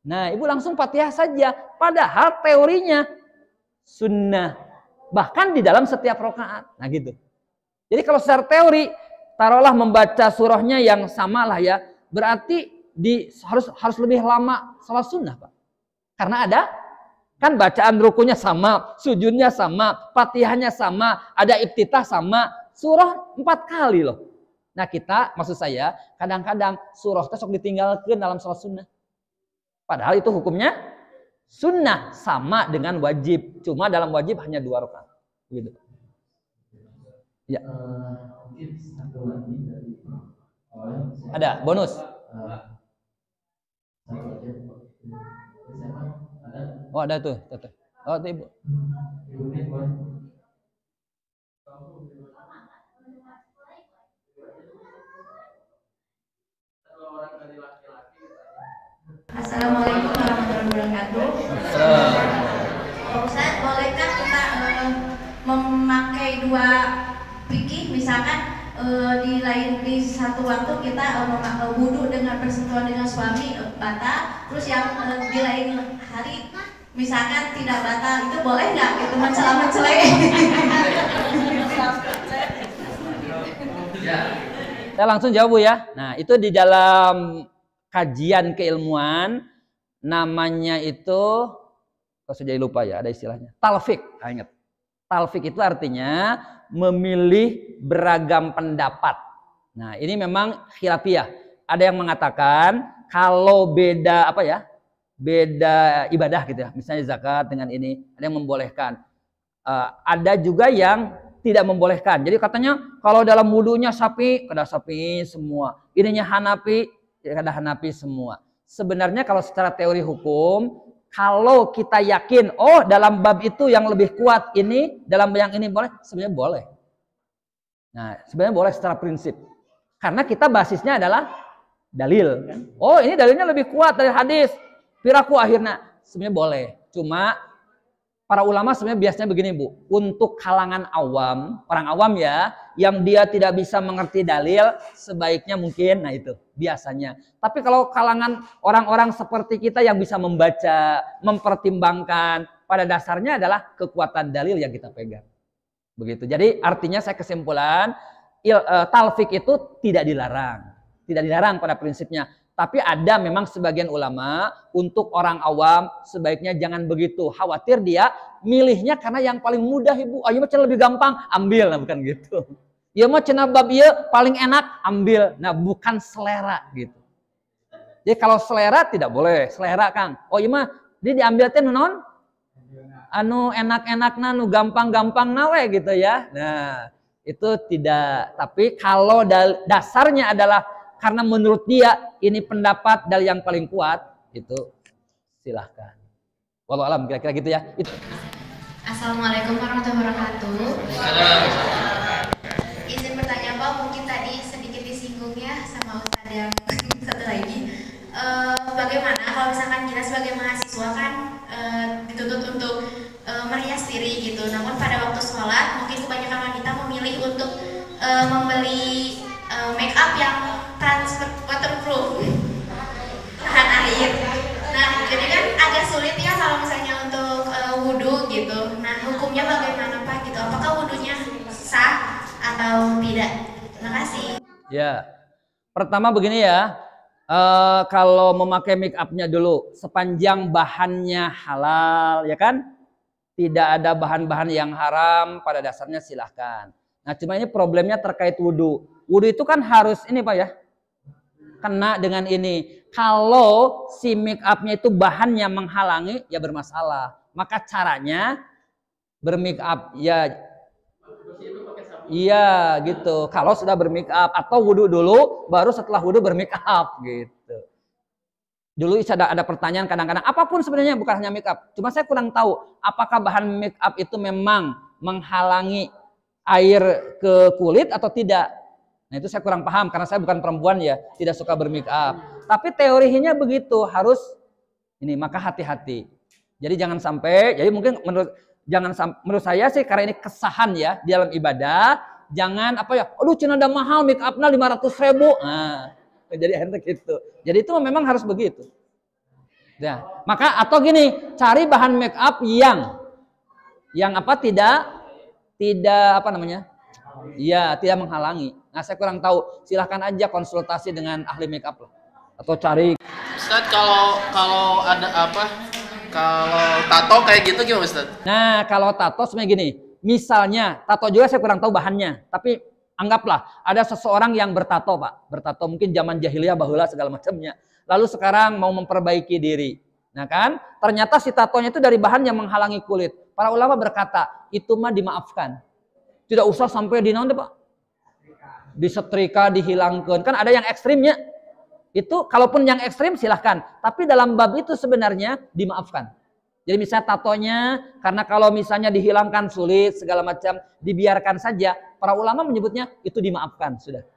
[SPEAKER 1] nah ibu langsung Fatihah saja. Padahal teorinya sunnah. Bahkan di dalam setiap rakaat. Nah gitu. Jadi kalau secara teori, taruhlah membaca surahnya yang sama lah ya. Berarti harus lebih lama salat sunnah, Pak. Karena ada kan bacaan rukunya sama, sujudnya sama, Fatihahnya sama, ada iftitah sama, surah 4 kali loh. Nah kita, maksud saya, kadang-kadang surah itu sok ditinggalkan dalam salat sunnah. Padahal itu hukumnya sunnah sama dengan wajib. Cuma dalam wajib hanya 2 rakaat. Gitu. Ya.
[SPEAKER 2] Mungkin satu lagi dari
[SPEAKER 1] Ada bonus. Oh ada tuh. Oh tuh ibu.
[SPEAKER 6] Assalamualaikum warahmatullahi wabarakatuh. Pak Ustadz, bolehkah kita memakai 2 fikih, misalkan di satu waktu kita wudu dengan bersentuhan dengan suami batal, terus yang di lain hari misalkan tidak batal, itu boleh nggak? Itu mencela-mencela.
[SPEAKER 1] Saya langsung jawab Bu ya. Nah itu di dalam kajian keilmuan namanya itu, kok sudah lupa ya, ada istilahnya talfik. Nah, ingat, talfik itu artinya memilih beragam pendapat. Nah ini memang khilafiyah. Ada yang mengatakan kalau beda beda ibadah gitu ya, misalnya zakat dengan ini, ada yang membolehkan. Ada juga yang tidak membolehkan. Jadi katanya kalau dalam wudunya sapi, kada sapi semua. Ininya Hanafi, kada Hanafi semua. Sebenarnya kalau secara teori hukum, kalau kita yakin, oh dalam bab itu yang lebih kuat ini, dalam yang ini boleh, sebenarnya boleh. Nah, sebenarnya boleh secara prinsip. Karena kita basisnya adalah dalil. Kan? Oh ini dalilnya lebih kuat dari hadis. Piraku akhirnya, sebenarnya boleh. Cuma para ulama sebenarnya biasanya begini Bu, untuk kalangan awam, orang awam ya, yang dia tidak bisa mengerti dalil, sebaiknya mungkin, nah itu biasanya. Tapi kalau kalangan orang-orang seperti kita yang bisa membaca, mempertimbangkan, pada dasarnya adalah kekuatan dalil yang kita pegang. Begitu. Jadi artinya saya kesimpulan, talfik itu tidak dilarang pada prinsipnya. Tapi ada memang sebagian ulama untuk orang awam sebaiknya jangan begitu. Khawatir dia milihnya karena yang paling mudah ibu. Ayo mah lebih gampang, ambil. Nah bukan gitu. Ya mah cenah bab ieu paling enak, ambil. Nah bukan selera gitu. Jadi kalau selera tidak boleh. Selera Kang. Oh iya mah dia diambil teh non anu enak-enakna nu gampang-gampang nawe gitu ya. Nah itu tidak. Tapi kalau dasarnya adalah karena menurut dia ini pendapat dalil yang paling kuat, itu silahkan. Wallahu alam, kira-kira gitu ya. Itu.
[SPEAKER 6] Assalamualaikum warahmatullahi wabarakatuh. Izin bertanya Pak, mungkin tadi sedikit disinggung ya sama Ustaz yang satu lagi. Bagaimana kalau misalkan kita sebagai mahasiswa kan dituntut untuk merias diri gitu. Namun pada waktu sholat mungkin kebanyakan wanita memilih untuk membeli make up yang waterproof, tahan air. Nah, jadi kan agak sulit ya kalau misalnya untuk wudhu gitu. Nah, hukumnya bagaimana Pak gitu? Apakah wudhunya sah atau tidak? Terima kasih.
[SPEAKER 1] Ya, pertama begini ya, kalau memakai make upnya dulu, sepanjang bahannya halal, ya kan? Tidak ada bahan-bahan yang haram, pada dasarnya silahkan. Nah, cuma ini problemnya terkait wudhu. Wudhu itu kan harus ini Pak ya, kena dengan ini. Kalau si make upnya itu bahannya menghalangi, ya bermasalah. Maka caranya bermake up ya, iya gitu. Kalau sudah bermake up atau wudhu dulu, baru setelah wudhu bermake up gitu. Dulu ada pertanyaan kadang-kadang, apapun sebenarnya bukan hanya make up. Cuma saya kurang tahu apakah bahan make up itu memang menghalangi air ke kulit atau tidak. Nah itu saya kurang paham karena saya bukan perempuan ya, tidak suka bermake up. Tapi teorinya begitu, harus ini, maka hati-hati. Jadi jangan sampai, jadi mungkin menurut saya sih karena ini kesahan ya di dalam ibadah, jangan apa ya, aduh cina ada mahal make upnya 500.000. Nah, jadi akhirnya gitu. Jadi itu memang harus begitu. Ya, maka atau gini, cari bahan make up yang apa tidak apa namanya? Ya, tidak menghalangi. Nah, saya kurang tahu. Silahkan aja konsultasi dengan ahli make up lah. Atau cari.
[SPEAKER 7] Ustaz, kalau ada apa? Kalau tato kayak gitu gimana Ustaz?
[SPEAKER 1] Nah, kalau tato sebenarnya gini. Misalnya, tato juga saya kurang tahu bahannya, tapi anggaplah ada seseorang yang bertato, Pak. Bertato mungkin zaman jahiliyah baheula segala macamnya. Lalu sekarang mau memperbaiki diri. Nah kan, ternyata si tatonya itu dari bahan yang menghalangi kulit. Para ulama berkata, itu mah dimaafkan. Tidak usah sampai dinaon deh, Pak. Disetrika, dihilangkan. Kan ada yang ekstrimnya. Itu kalaupun yang ekstrim silahkan. Tapi dalam bab itu sebenarnya dimaafkan. Jadi misalnya tatonya, karena kalau misalnya dihilangkan sulit, segala macam, dibiarkan saja. Para ulama menyebutnya itu dimaafkan, sudah.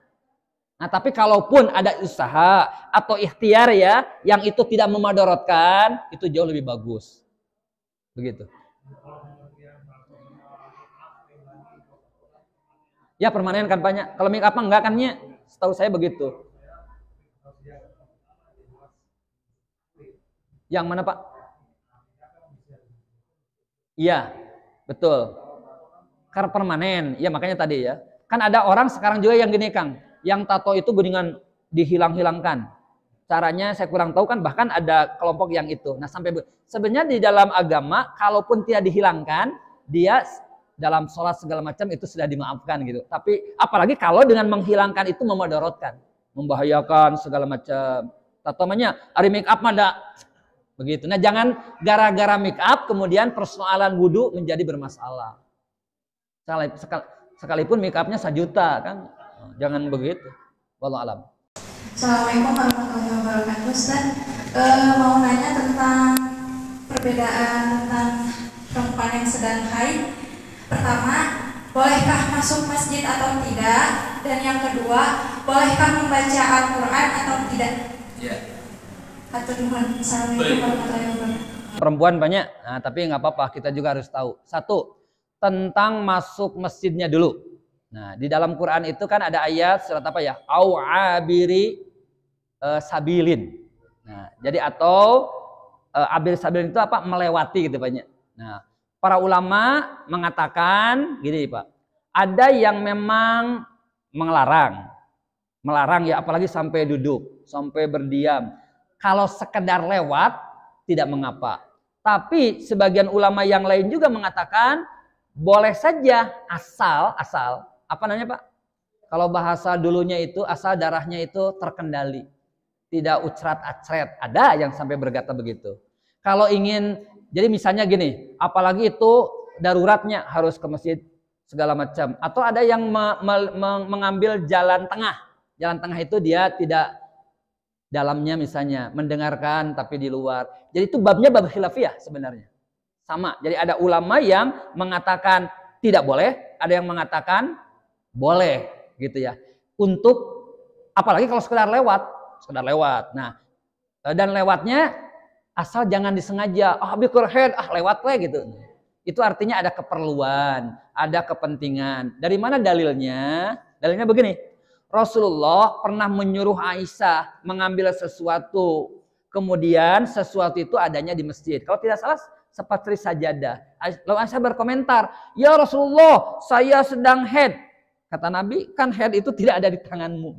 [SPEAKER 1] Nah tapi kalaupun ada usaha atau ikhtiar ya, yang itu tidak memadorotkan, itu jauh lebih bagus. Begitu. Ya permanen kan banyak. Kalau make up enggak kan ya, setahu saya begitu. Yang mana Pak? Iya, betul. Karena permanen, ya makanya tadi ya. Kan ada orang sekarang juga yang gini Kang, yang tato itu dengan dihilang-hilangkan. Caranya saya kurang tahu kan, bahkan ada kelompok yang itu. Nah sampai sebenarnya di dalam agama, kalaupun tidak dihilangkan, dia dalam sholat segala macam itu sudah dimaafkan gitu. Tapi apalagi kalau dengan menghilangkan itu memadorotkan, membahayakan segala macam. Tatomanya hari make up mana begitu. Nah jangan gara-gara make up kemudian persoalan wudhu menjadi bermasalah. Sekalipun make upnya 1 juta kan, jangan begitu. Wallahu alam.
[SPEAKER 8] Assalamualaikum warahmatullahi wabarakatuh. Ustaz, mau nanya tentang perbedaan tentang perempuan yang sedang haid. Pertama, bolehkah masuk masjid atau tidak? Dan yang kedua, bolehkah membaca Al-Quran atau tidak?
[SPEAKER 7] Ya.
[SPEAKER 8] Assalamualaikum warahmatullahi wabarakatuh.
[SPEAKER 1] Perempuan banyak, nah, tapi nggak apa-apa, kita juga harus tahu. Satu, tentang masuk masjidnya dulu. Nah, di dalam Quran itu kan ada ayat surat apa ya? Au abiri sabilin. Nah, jadi atau abir sabilin itu apa? Melewati gitu banyak. Nah, para ulama mengatakan gini Pak, ada yang memang melarang ya, apalagi sampai duduk, sampai berdiam. Kalau sekedar lewat tidak mengapa. Tapi sebagian ulama yang lain juga mengatakan boleh saja asal apa namanya Pak? Kalau bahasa dulunya itu asal darahnya itu terkendali, tidak ucrat-acret. Ada yang sampai berkata begitu. Kalau ingin, jadi misalnya gini, apalagi itu daruratnya harus ke masjid segala macam. Atau ada yang mengambil jalan tengah. Jalan tengah itu dia tidak dalamnya misalnya mendengarkan tapi di luar. Jadi itu babnya bab khilafiyah sebenarnya. Sama. Jadi ada ulama yang mengatakan tidak boleh, ada yang mengatakan boleh gitu ya. Untuk apalagi kalau sekedar lewat. Nah, dan lewatnya asal jangan disengaja. Bikul head, lewat we gitu. Itu artinya ada keperluan, ada kepentingan. Dari mana dalilnya? Dalilnya begini. Rasulullah pernah menyuruh Aisyah mengambil sesuatu, kemudian sesuatu itu adanya di masjid. Kalau tidak salah seperti sajadah. Lalu Aisyah berkomentar, ya Rasulullah, saya sedang haid. Kata Nabi, kan haid itu tidak ada di tanganmu.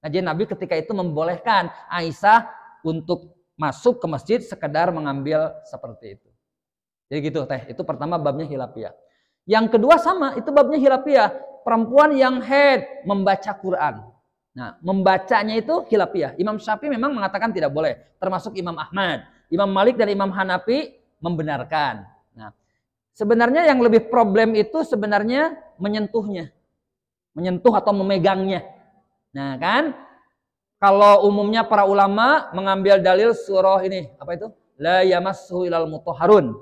[SPEAKER 1] Nah, jadi Nabi ketika itu membolehkan Aisyah untuk masuk ke masjid sekedar mengambil seperti itu. Jadi gitu teh. Itu pertama babnya khilafiyah. Yang kedua sama, itu babnya khilafiyah. Perempuan yang haid membaca Quran. Nah, membacanya itu khilafiyah. Imam Syafi'i memang mengatakan tidak boleh, termasuk Imam Ahmad. Imam Malik dan Imam Hanafi membenarkan. Nah, sebenarnya yang lebih problem itu sebenarnya menyentuhnya. Menyentuh atau memegangnya. Nah, kan? Kalau umumnya para ulama mengambil dalil surah ini, apa itu? La yamassuhu ilal mutahharun.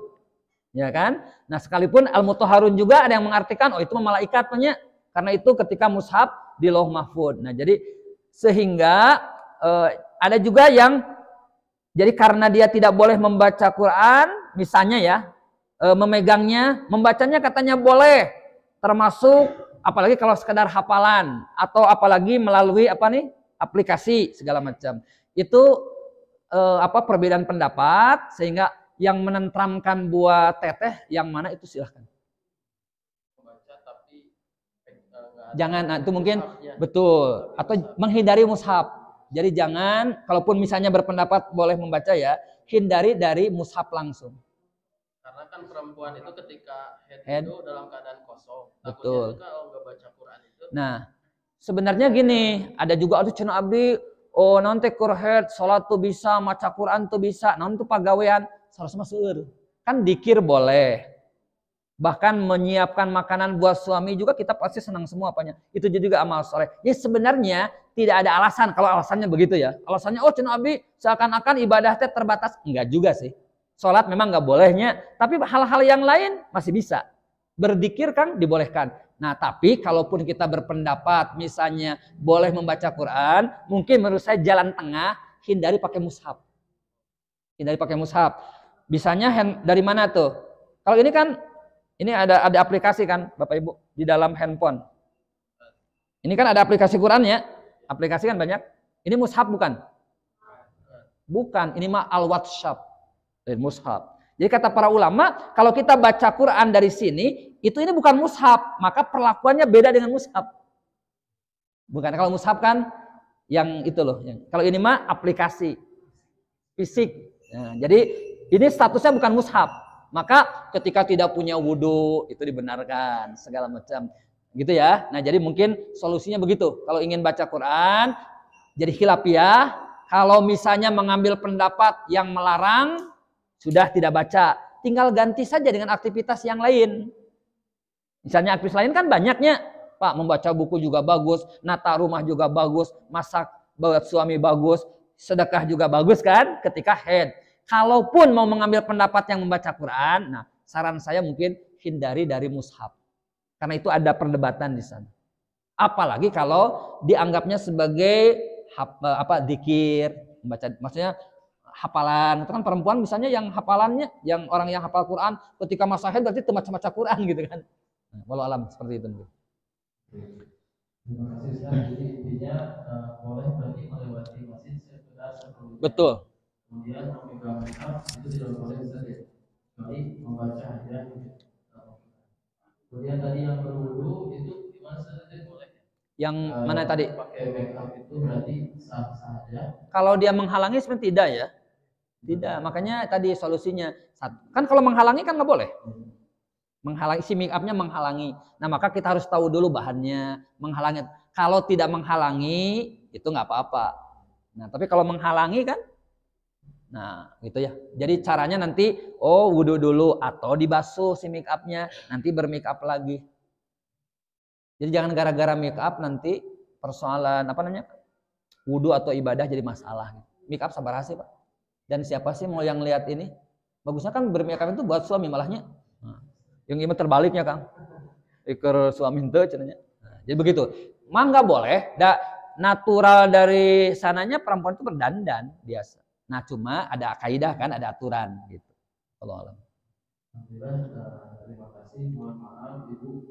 [SPEAKER 1] Ya kan? Nah, sekalipun al-mutahharun juga ada yang mengartikan oh itu malaikatnya. Karena itu ketika mushaf di Lauh Mahfuz. Nah, jadi sehingga ada juga yang jadi karena dia tidak boleh membaca Quran, misalnya ya, memegangnya, membacanya katanya boleh, termasuk apalagi kalau sekedar hafalan atau apalagi melalui apa nih? Aplikasi segala macam. Itu perbedaan pendapat sehingga yang menentramkan buat teteh yang mana itu silahkan.
[SPEAKER 7] Membaca tapi
[SPEAKER 1] Jangan, nah, itu mungkin betul atau menghindari mushaf. Jadi jangan, kalaupun misalnya berpendapat boleh membaca ya, hindari dari mushaf langsung.
[SPEAKER 7] Karena kan perempuan itu ketika
[SPEAKER 1] Head.
[SPEAKER 7] itu dalam keadaan kosong.
[SPEAKER 1] Betul.
[SPEAKER 7] Takutnya juga kalau nggak baca Quran itu.
[SPEAKER 1] Nah, sebenarnya gini, ada juga aduh cenah abdi, oh nanti kurhead, sholat tuh bisa, maca Quran tuh bisa, non tuh pagawean, salah seueur. Kan dikir boleh. Bahkan menyiapkan makanan buat suami juga kita pasti senang semua apanya. Itu juga amal soleh. Jadi sebenarnya tidak ada alasan kalau alasannya begitu ya. Alasannya oh cenah abdi seakan-akan ibadah teh terbatas. Enggak juga sih. Sholat memang nggak bolehnya, tapi hal-hal yang lain masih bisa. Berzikir kan dibolehkan. Nah, tapi kalaupun kita berpendapat misalnya boleh membaca Quran, mungkin menurut saya jalan tengah, hindari pakai mushaf. Hindari pakai mushaf. Bisanya dari mana tuh? Kalau ini kan, ini ada aplikasi kan, Bapak Ibu, di dalam handphone. Ini kan ada aplikasi Quran ya. Aplikasi kan banyak. Ini mushaf bukan? Bukan, ini mah al-WhatsApp. Mushaf. Jadi kata para ulama, kalau kita baca Quran dari sini, ini bukan mushaf, maka perlakuannya beda dengan mushaf. Bukan, kalau mushaf kan yang itu loh. Kalau ini mah aplikasi fisik. Nah, jadi ini statusnya bukan mushaf. Maka ketika tidak punya wudhu itu dibenarkan segala macam, gitu ya. Nah jadi mungkin solusinya begitu. Kalau ingin baca Quran, jadi khilafiyah. Kalau misalnya mengambil pendapat yang melarang, sudah tidak baca, tinggal ganti saja dengan aktivitas yang lain. Misalnya aktivitas lain kan banyaknya, Pak, membaca buku juga bagus, nata rumah juga bagus, masak buat suami bagus, sedekah juga bagus kan ketika head. Kalaupun mau mengambil pendapat yang membaca Quran, nah saran saya mungkin hindari dari mushaf. Karena itu ada perdebatan di sana. Apalagi kalau dianggapnya sebagai dzikir, membaca, maksudnya hafalan. Itu kan perempuan misalnya yang hafalannya, yang orang yang hafal Quran ketika masa haid berarti maca Quran gitu kan. Nah, walau alam seperti itu.
[SPEAKER 2] Terima kasih Ustaz. Jadi intinya boleh berarti melewati masjid sekedar sebelum.
[SPEAKER 1] Betul.
[SPEAKER 2] Kemudian memegang mushaf itu tidak boleh Ustaz ya. Kecuali membaca aja. Kemudian tadi yang berwudu itu gimana Ustaz? Boleh?
[SPEAKER 1] Yang mana tadi?
[SPEAKER 2] Pakai make up itu berarti sah-sah aja.
[SPEAKER 1] Kalau dia menghalangi sebenarnya tidak ya. Tidak, makanya tadi solusinya kan kalau menghalangi kan nggak boleh. Menghalangi si make upnya menghalangi. Nah maka kita harus tahu dulu bahannya. Menghalangi. Kalau tidak menghalangi itu nggak apa-apa. Nah tapi kalau menghalangi kan, nah gitu ya. Jadi caranya nanti wudhu dulu atau dibasuh si make upnya, nanti bermake up lagi. Jadi jangan gara-gara make up nanti persoalan wudhu atau ibadah jadi masalah. Make up sabar sih Pak. Dan siapa sih mau yang lihat ini? Bagusnya kan bermake up itu buat suami malahnya. Nah, yang ini terbaliknya Kang. Iker suami itu cenanya. Nah, jadi begitu. Mah nggak boleh. Natural dari sananya perempuan itu berdandan biasa. Nah cuma ada kaidah kan, ada aturan gitu. Allah alam.
[SPEAKER 2] Alhamdulillah, terima kasih. Mohon maaf Ibu